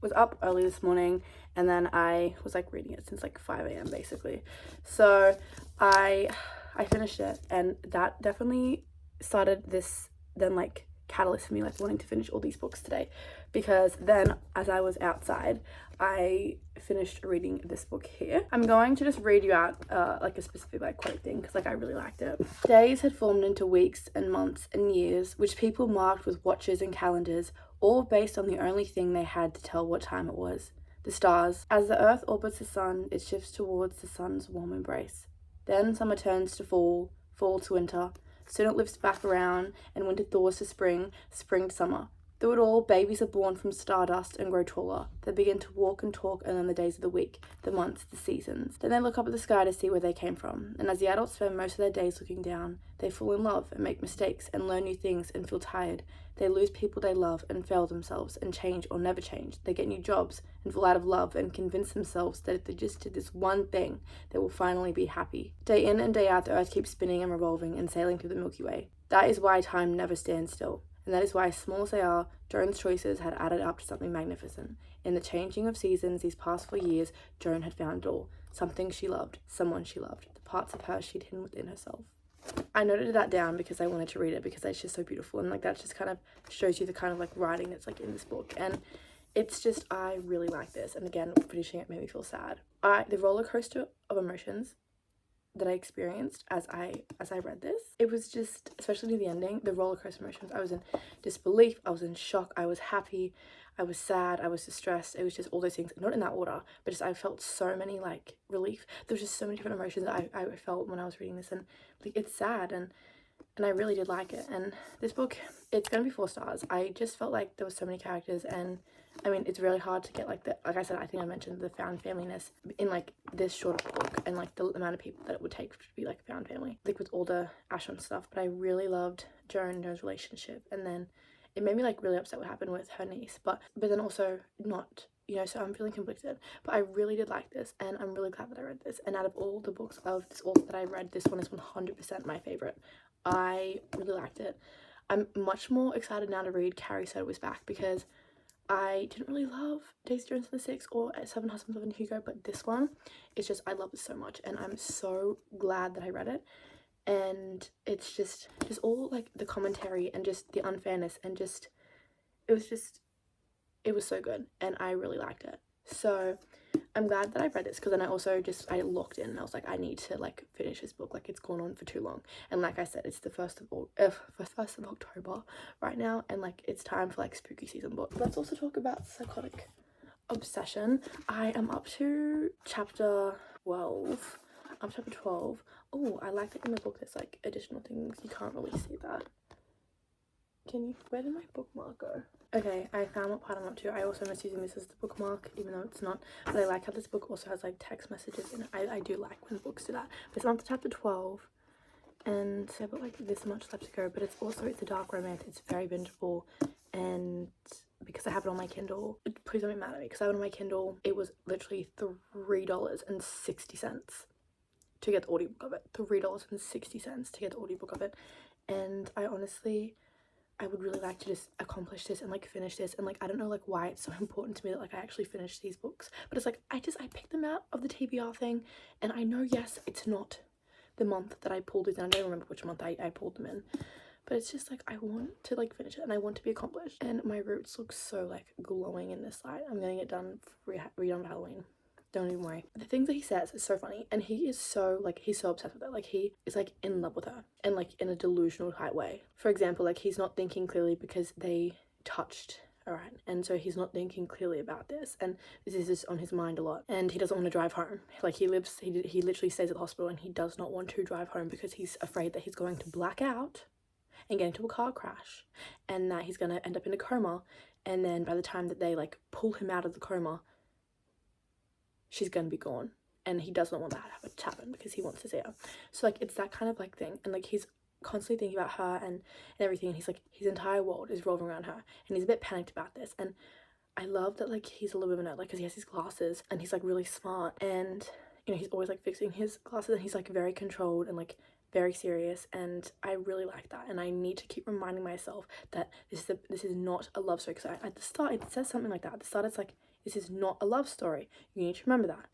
Speaker 1: was up early this morning, and then I was like reading it since like 5 a.m. basically. So I finished it, and that definitely started this then like catalyst for me like wanting to finish all these books today, because then as I was outside I finished reading this book here. I'm going to just read you out like a specific like quote thing, because like I really liked it. Days had formed into weeks and months and years, which people marked with watches and calendars, all based on the only thing they had to tell what time it was: the stars. As the earth orbits the sun, it shifts towards the sun's warm embrace. Then summer turns to fall, fall to winter. Soon it lifts back around, and winter thaws to spring, spring to summer. Through it all, babies are born from stardust and grow taller. They begin to walk and talk and learn the days of the week, the months, the seasons. Then they look up at the sky to see where they came from. And as the adults spend most of their days looking down, they fall in love and make mistakes and learn new things and feel tired. They lose people they love and fail themselves and change or never change. They get new jobs and fall out of love and convince themselves that if they just did this one thing, they will finally be happy. Day in and day out, the earth keeps spinning and revolving and sailing through the Milky Way. That is why time never stands still. And that is why, small as they are, Joan's choices had added up to something magnificent. In the changing of seasons these past 4 years, Joan had found it all. Something she loved, someone she loved, the parts of her she'd hidden within herself. I noted that down because I wanted to read it, because it's just so beautiful, and like that just kind of shows you the kind of like writing that's like in this book, and it's just, I really like this. And again, finishing it made me feel sad. The roller coaster of emotions that I experienced as I read this, it was just, especially near the ending, the roller coaster emotions. I was in disbelief, I was in shock, I was happy, I was sad, I was distressed. It was just all those things, not in that order, but just I felt so many like relief. There was just so many different emotions that I felt when I was reading this, and like it's sad, and I really did like it. And this book, it's gonna be 4 stars. I just felt like there was so many characters, and I mean, it's really hard to get like the, like I said, I think I mentioned the found familyness in like this short book, and like the amount of people that it would take to be like a found family, like with all the Ashton stuff. But I really loved Joan and Joan's relationship, and then it made me like really upset what happened with her niece, but then also not, you know, so I'm feeling conflicted. But I really did like this, and I'm really glad that I read this. And out of all the books of this author that I read, this one is 100% my favorite. I really liked it. I'm much more excited now to read Carrie Said It Was Back, because I didn't really love Daisy Jones and the Six or Seven Husbands of Hugo, but this one is just, I love it so much, and I'm so glad that I read it. And it's just all like the commentary and just the unfairness, and just it was so good, and I really liked it. So I'm glad that I read this, because then I locked in and I was like, I need to like finish this book, like it's gone on for too long. And like I said, it's the 1st of October right now, and like it's time for like spooky season book. Let's also talk about Psychotic Obsession. I am up to chapter 12. Oh, I like that in the book there's like additional things. You can't really see that. Where did my bookmark go? Okay, I found what part I'm up to. I also miss using this as the bookmark, even though it's not. But I like how this book also has like text messages in it. I do like when books do that. But I'm up to chapter 12, and so I've got like this much left to go. But it's a dark romance. It's very bingeable, and because I have it on my Kindle, please don't be mad at me, because I have it on my Kindle, it was literally $3.60 to get the audiobook of it. $3.60 to get the audiobook of it. And I would really like to just accomplish this and like finish this, and like I don't know like why it's so important to me that like I actually finish these books, but it's like I picked them out of the TBR thing, and I know, yes, it's not the month that I pulled these in. I don't remember which month I pulled them in, but it's just like I want to like finish it, and I want to be accomplished, and my roots look so like glowing in this light. I'm gonna get done redone for Halloween. Don't even worry. The things that he says is so funny, and he is so like, he's so obsessed with her. Like he is like in love with her, and like in a delusional type way. For example, like he's not thinking clearly because they touched all right, and so he's not thinking clearly about this, and this is just on his mind a lot, and he doesn't want to drive home. Like, he literally stays at the hospital, and he does not want to drive home because he's afraid that he's going to black out and get into a car crash, and that he's gonna end up in a coma, and then by the time that they like pull him out of the coma, she's gonna be gone, and he does not want that to happen because he wants to see her. So like, it's that kind of like thing, and like, he's constantly thinking about her and everything, and he's like, his entire world is revolving around her, and he's a bit panicked about this. And I love that like, he's a little bit of a nerd, like, because he has his glasses and he's like really smart, and you know, he's always like fixing his glasses, and he's like very controlled and like very serious, and I really like that. And I need to keep reminding myself that this is not a love story, because at the start it says something like that. At the start it's like, this is not a love story. You need to remember that.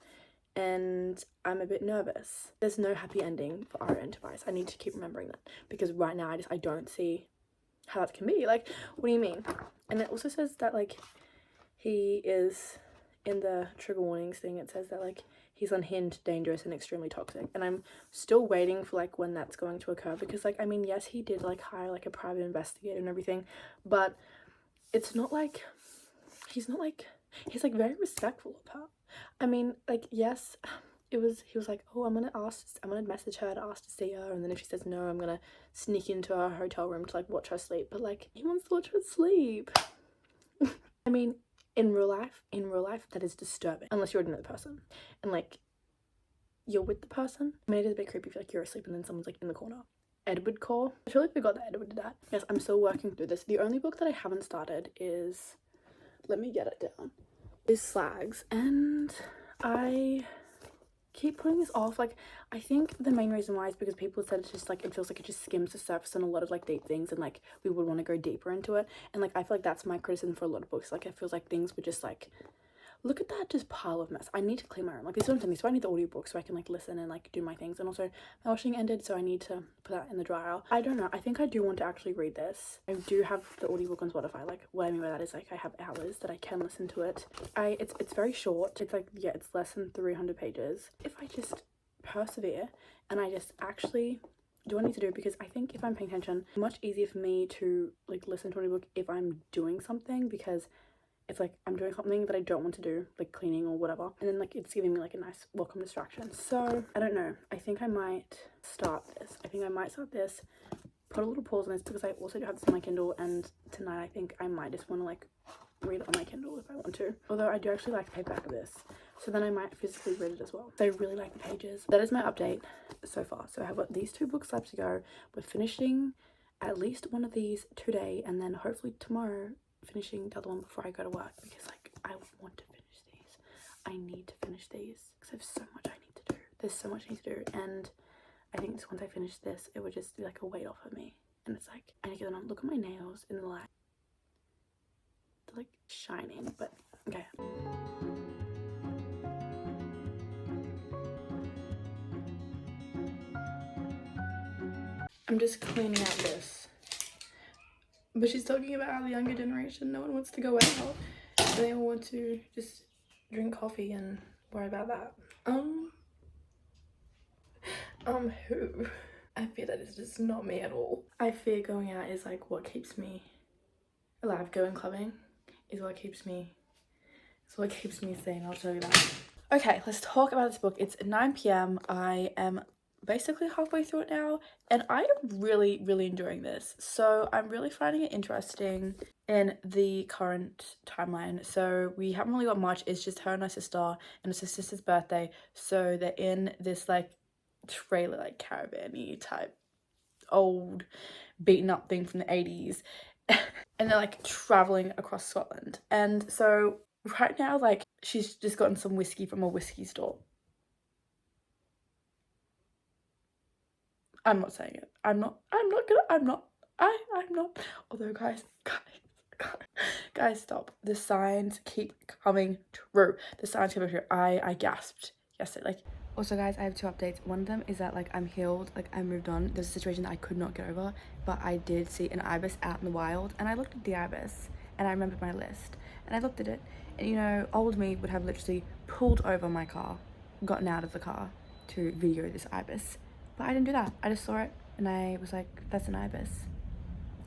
Speaker 1: And I'm a bit nervous. There's no happy ending for Aria and Tobias. I need to keep remembering that, because right now I don't see how that can be. Like, what do you mean? And it also says that like, he is, in the trigger warnings thing, it says that like, he's unhinged, dangerous, and extremely toxic. And I'm still waiting for like when that's going to occur, because like, I mean, yes, he did like hire like a private investigator and everything, but it's not like, he's like very respectful of her. I mean, like, yes, he was like, oh, I'm gonna message her to ask to see her, and then if she says no, I'm gonna sneak into her hotel room to like watch her sleep. But like, he wants to watch her sleep. I mean, in real life, that is disturbing, unless you're with another person and like, you're with the person. I mean, it is a bit creepy if like, you're asleep and then someone's like in the corner. Edward Core. I totally forgot that Edward did that. Yes, I'm still working through this. The only book that I haven't started is, let me get it down, is Slags, and I keep putting this off. Like, I think the main reason why is because people said it's just like, it feels like it just skims the surface on a lot of like deep things, and like, we would want to go deeper into it. And like, I feel like that's my criticism for a lot of books. Like, it feels like things were just like, look at that just pile of mess. I need to clean my room. Like, this is what I'm telling you. So I need the audiobook so I can like listen and like do my things. And also my washing ended, so I need to put that in the dryer. I don't know. I think I do want to actually read this. I do have the audiobook on Spotify. Like, what I mean by that is like, I have hours that I can listen to it. It's very short. It's like, yeah, it's less than 300 pages. If I just persevere and I just actually do what I need to do, because I think if I'm paying attention, it's much easier for me to like listen to an audiobook if I'm doing something, because it's like, I'm doing something that I don't want to do, like cleaning or whatever, and then like, it's giving me like a nice welcome distraction. So I don't know, I think I might start this. Put a little pause on this, because I also do have this on my Kindle, and tonight I think I might just want to like read it on my Kindle if I want to, although I do actually like the paperback of this, so then I might physically read it as well. So I really like the pages. That is my update so far. So I've got these 2 books left to go. We're finishing at least one of these today, and then hopefully tomorrow finishing the other one before I go to work, because like, I want to finish these. I need to finish these because I have so much I need to do. There's so much I need to do, and I think just once I finish this, it would just be like a weight off of me. And it's like, I need to go and look at my nails in the light. They're like shining, but okay. I'm just cleaning out this. But she's talking about how the younger generation, no one wants to go out. They all want to just drink coffee and worry about that. Who? I fear that is just not me at all. I fear going out is like what keeps me alive. Going clubbing is what keeps me sane, I'll tell you that. Okay, let's talk about this book. It's 9 p.m. I am basically halfway through it now, and I am really enjoying this. So I'm really finding it interesting in the current timeline. So we haven't really got much. It's just her and her sister, and it's her sister's birthday, so they're in this like trailer, like caravan-y type old beaten up thing from the 80s and they're like traveling across Scotland. And so right now, like, she's just gotten some whiskey from a whiskey store. I'm not saying it. I'm not. Although guys, stop. The signs keep coming true. I gasped yesterday. Like, also guys, I have 2 updates. One of them is that like, I'm healed, like I moved on. There's a situation that I could not get over, but I did see an ibis out in the wild, and I looked at the ibis and I remembered my list, and I looked at it, and you know, old me would have literally pulled over my car, gotten out of the car to video this ibis. But I didn't do that. I just saw it and I was like, that's an ibis.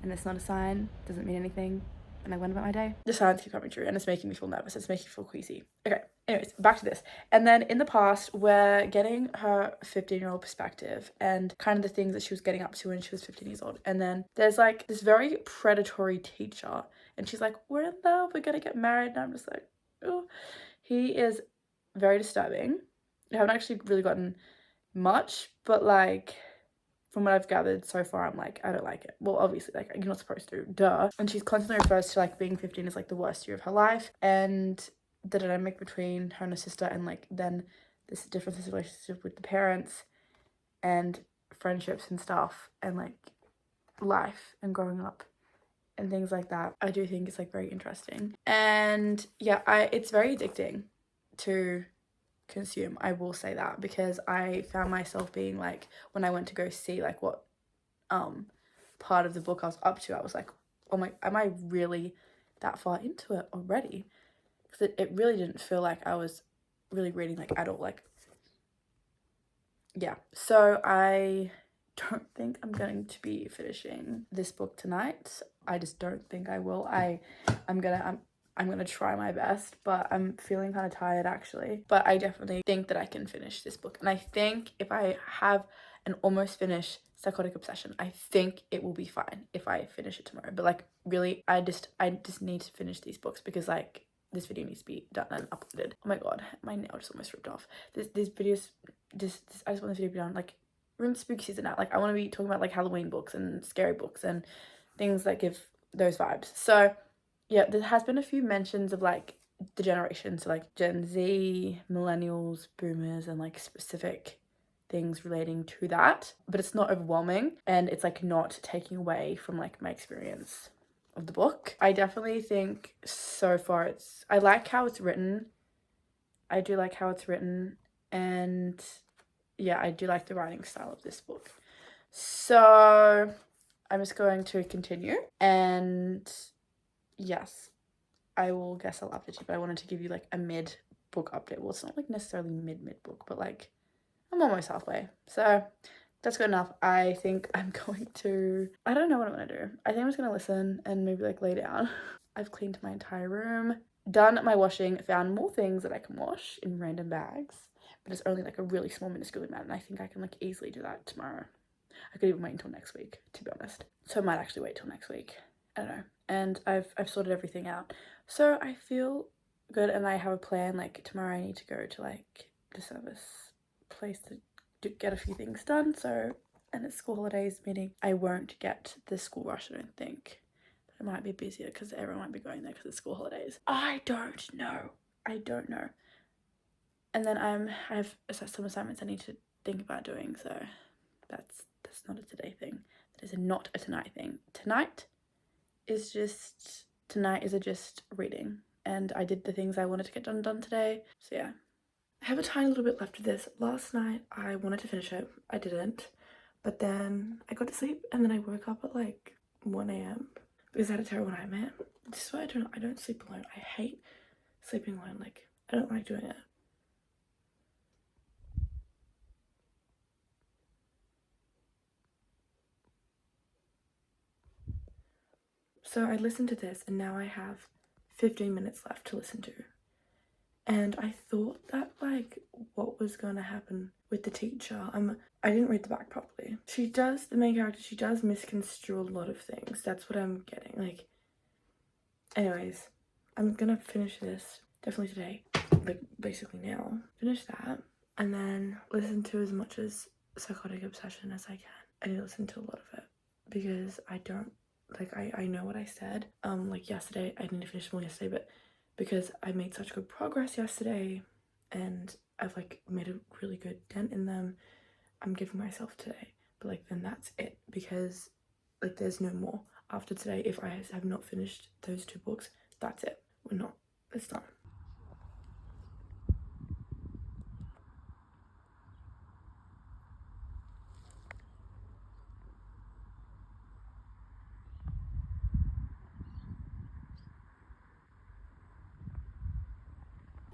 Speaker 1: And it's not a sign, doesn't mean anything. and I went about my day. The signs keep coming true, and it's making me feel nervous. It's making me feel queasy. Okay, anyways, back to this. And then in the past, we're getting her 15-year-old perspective and kind of the things that she was getting up to when she was 15 years old. And then there's like this very predatory teacher, and she's like, we're in love, we're gonna get married. And I'm just like, oh, he is very disturbing. I haven't actually really gotten much, but like from what I've gathered so far, I'm like, I don't like it. Well, obviously, like, you're not supposed to, duh. And she's constantly refers to like being 15 as like the worst year of her life, and the dynamic between her and her sister, and like then this difference in relationship with the parents and friendships and stuff, and like life and growing up and things like that. I do think it's like very interesting. And yeah, it's very addicting to consume, I will say that, because I found myself being like, when I went to go see like what part of the book I was up to, I was like, oh my, am I really that far into it already? Because it really didn't feel like I was really reading like adult, like, yeah. So I don't think I'm going to be finishing this book tonight. I just don't think I will. I'm gonna try my best, but I'm feeling kind of tired actually. But I definitely think that I can finish this book. And I think if I have an almost finished Psychotic Obsession, I think it will be fine if I finish it tomorrow. But like really, I just need to finish these books, because like this video needs to be done and uploaded. Oh my god, my nail just almost ripped off. These videos, I just want this video to be done. Like, we're in spooky season now. Like, I want to be talking about like Halloween books and scary books and things that give those vibes. So yeah, there has been a few mentions of like the generations, so like Gen Z, millennials, boomers, and like specific things relating to that, but it's not overwhelming, and it's like not taking away from like my experience of the book. I definitely think so far I like how it's written. I do like how it's written, and yeah, I do like the writing style of this book. So I'm just going to continue, and yes, I will guess I'll update you, but I wanted to give you like a mid book update. Well, it's not like necessarily mid book, but like I'm almost halfway. So that's good enough. I think I'm going to, I don't know what I'm gonna do. I think I'm just gonna listen and maybe like lay down. I've cleaned my entire room, done my washing, found more things that I can wash in random bags, but it's only like a really small minuscule amount, and I think I can like easily do that tomorrow. I could even wait until next week, to be honest. So I might actually wait till next week. I don't know. And I've sorted everything out. So I feel good, and I have a plan. Like tomorrow I need to go to like the service place to get a few things done. So, and it's school holidays, meaning I won't get the school rush, I don't think. But it might be busier because everyone might be going there because it's school holidays. I don't know. And then I have some assignments I need to think about doing, so that's not a today thing. That is not a tonight thing. Tonight is just reading, and I did the things I wanted to get done today. So yeah, I have a tiny little bit left of this. Last night I wanted to finish it, I didn't, but then I got to sleep, and then I woke up at like 1 a.m. because I had a terrible nightmare. This is why I don't sleep alone. I hate sleeping alone. Like, I don't like doing it. So I listened to this, and now I have 15 minutes left to listen to. And I thought that like what was going to happen with the teacher. I didn't read the back properly. The main character, she does misconstrue a lot of things. That's what I'm getting. Like, anyways, I'm gonna finish this definitely today. Like, basically now. Finish that, and then listen to as much as Psychotic Obsession as I can. I need to listen to a lot of it, because I don't, like, I know what I said, like yesterday, I need to finish more yesterday, but because I made such good progress yesterday, and I've like made a really good dent in them, I'm giving myself today, but like then that's it, because like there's no more after today. If I have not finished those 2 books, that's it. It's done.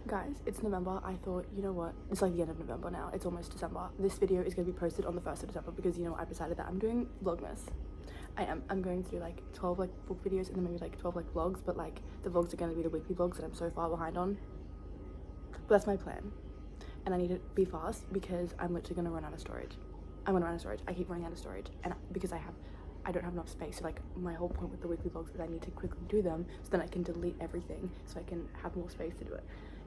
Speaker 1: Guys, it's November. I thought, you know what, it's like the end of November now, it's almost December. This video is going to be posted on the 1st of December, because, you know, I've decided that I'm doing Vlogmas. I'm going to do like 12 like book videos and then maybe like 12 like vlogs, but like the vlogs are going to be the weekly vlogs that I'm so far behind on. But that's my plan, and I need to be fast because I'm literally going to run out of storage. I'm going to run out of storage. I keep running out of storage, and because I don't have enough space. So like my whole point with the weekly vlogs is I need to quickly do them so then I can delete everything so I can have more space to do it.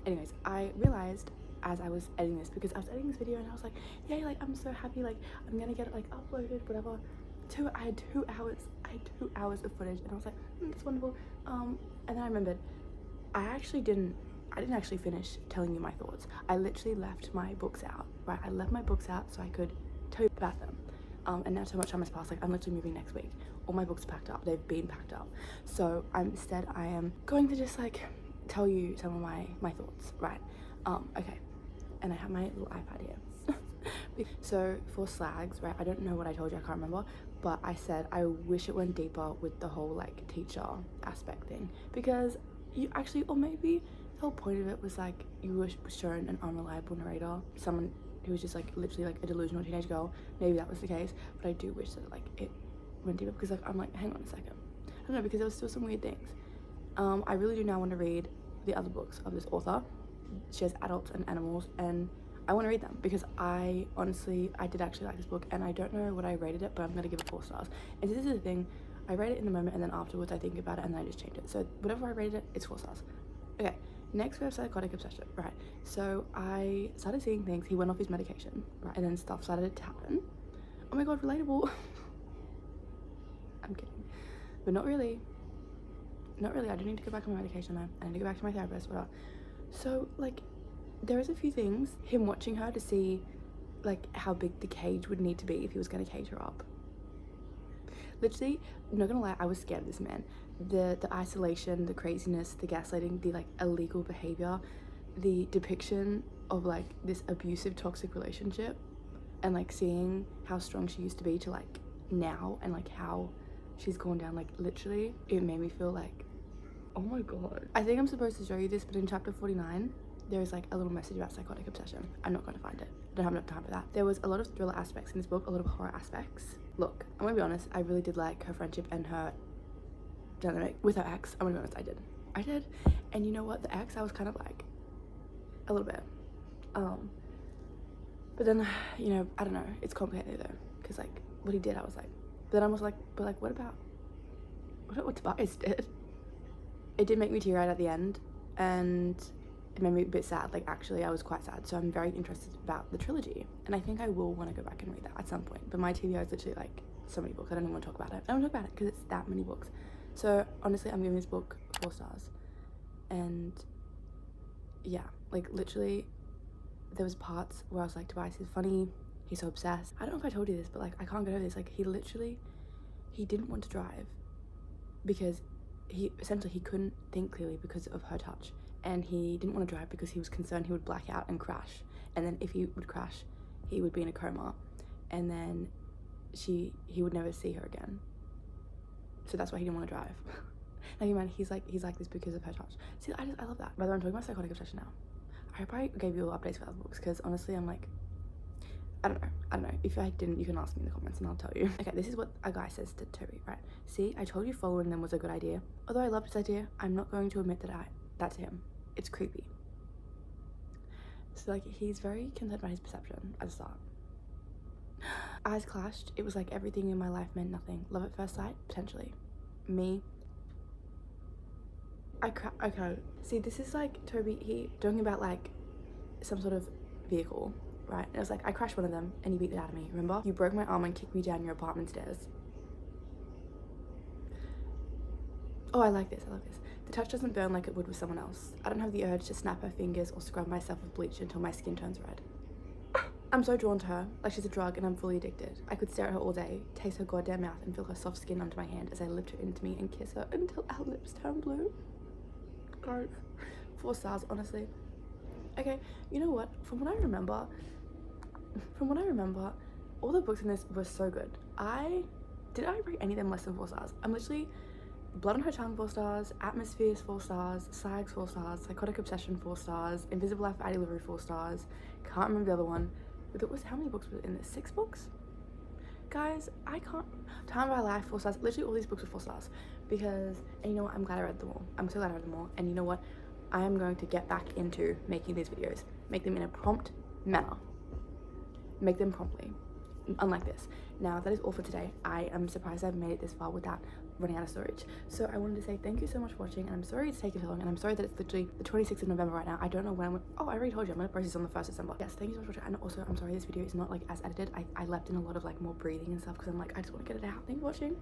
Speaker 1: Anyways, I realized as I was editing this, because I was editing this video and I was like, yay, like I'm so happy, like I'm gonna get it like uploaded, whatever. I had 2 hours of footage, and I was like, it's wonderful. And then I remembered I didn't actually finish telling you my thoughts. I literally left my books out, right? I left my books out so I could tell you about them. And now so much time has passed, like I'm literally moving next week. All my books are packed up, they've been packed up. So instead I am going to just like tell you some of my thoughts, right? Okay, and I have my little iPad here. So for slags, right, I don't know what I told you, I can't remember, but I said I wish it went deeper with the whole like teacher aspect thing, because you actually, or maybe the whole point of it was like you were shown an unreliable narrator, someone who was just like literally like a delusional teenage girl. Maybe that was the case, but I do wish that like it went deeper, because like I'm like, hang on a second, I don't know, because there was still some weird things. I really do now want to read the other books of this author. She has adults and animals, and I want to read them because I did actually like this book, and I don't know what I rated it, but I'm gonna give it 4 stars. And this is the thing, I rate it in the moment and then afterwards I think about it and then I just change it. So whatever I rated it, it's 4 stars. Okay, next we have psychotic obsession, right? So I started seeing things, he went off his medication, right? And then stuff started to happen. Oh my god, relatable. I'm kidding, but not really. Not really. I do need to go back on my medication though. I need to go back to my therapist, whatever. So like there is a few things, him watching her to see like how big the cage would need to be if he was going to cage her up. Literally, not gonna lie, I was scared of this man. The isolation, the craziness, the gaslighting, the like illegal behavior, the depiction of like this abusive toxic relationship, and like seeing how strong she used to be to like now, and like how she's gone down, like literally it made me feel like, oh my god. I think I'm supposed to show you this, but in chapter 49 there's like a little message about psychotic obsession. I'm not going to find it, I don't have enough time for that. There was a lot of thriller aspects in this book, a lot of horror aspects. Look, I'm gonna be honest, I really did like her friendship and her dynamic with her ex. I'm gonna be honest, I did. And you know what, the ex, I was kind of like a little bit, but then, you know, I don't know, it's complicated though, because like what he did, I was like, but then I was like, but like what about what Tobias did? It did make me tear-eyed at the end, and it made me a bit sad. Like actually I was quite sad, so I'm very interested about the trilogy, and I think I will want to go back and read that at some point. But my TBR is literally like so many books, I don't even want to talk about it. I don't want to talk about it because it's that many books. So honestly, I'm giving this book 4 stars. And yeah, like literally there was parts where I was like, Tobias is funny, he's so obsessed. I don't know if I told you this, but like I can't get over this. Like he didn't want to drive because he couldn't think clearly because of her touch, and he didn't want to drive because he was concerned he would black out and crash, and then if he would crash he would be in a coma, and then he would never see her again. So that's why he didn't want to drive. Like man, he's like this because of her touch. See, I love that. Whether I'm talking about psychotic obsession now, I hope I gave you all updates for other books, because honestly I'm like, I don't know. If I didn't, you can ask me in the comments and I'll tell you. Okay, this is what a guy says to Toby, right? See, I told you following them was a good idea. Although I loved his idea, I'm not going to admit that to him. It's creepy. So like he's very concerned about his perception at the start. Eyes clashed. It was like everything in my life meant nothing. Love at first sight? Potentially. Me? Okay. See, this is like Toby, he talking about like some sort of vehicle, right? And it was like, I crashed one of them and you beat it out of me, remember? You broke my arm and kicked me down your apartment stairs. Oh, I like this. The touch doesn't burn like it would with someone else. I don't have the urge to snap her fingers or scrub myself with bleach until my skin turns red. I'm so drawn to her, like she's a drug and I'm fully addicted. I could stare at her all day, taste her goddamn mouth and feel her soft skin under my hand as I lift her into me and kiss her until our lips turn blue. God, 4 stars, honestly. Okay, you know what? From what I remember, all the books in this were so good. Did I rate any of them less than 4 stars? I'm literally Blood on Her Tongue 4 stars, Atmospheres 4 stars, Slags 4 stars, Psychotic Obsession 4 stars, Invisible Life of Addie LaRue 4 stars. Can't remember the other one. But it was, how many books were in this? 6 books? guys, I can't. Time of Our Life, 4 stars. Literally all these books are 4 stars because, and you know what, I'm glad I read them all. I'm so glad I read them all. And you know what, I am going to get back into making these videos, make them in a prompt manner, make them promptly, unlike this. Now that is all for today. I am surprised I've made it this far without running out of storage. So I wanted to say thank you so much for watching, and I'm sorry it's taken so long, and I'm sorry that it's literally the 26th of November right now. I don't know when oh, I already told you I'm gonna post this on the 1st of December. Yes, thank you so much for watching. And also I'm sorry this video is not like as edited. I left in a lot of like more breathing and stuff because I'm like, I just want to get it out. Thank you for watching,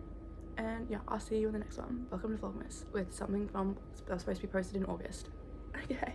Speaker 1: and yeah, I'll see you in the next one. Welcome to Vlogmas with something from that was supposed to be posted in August. Okay.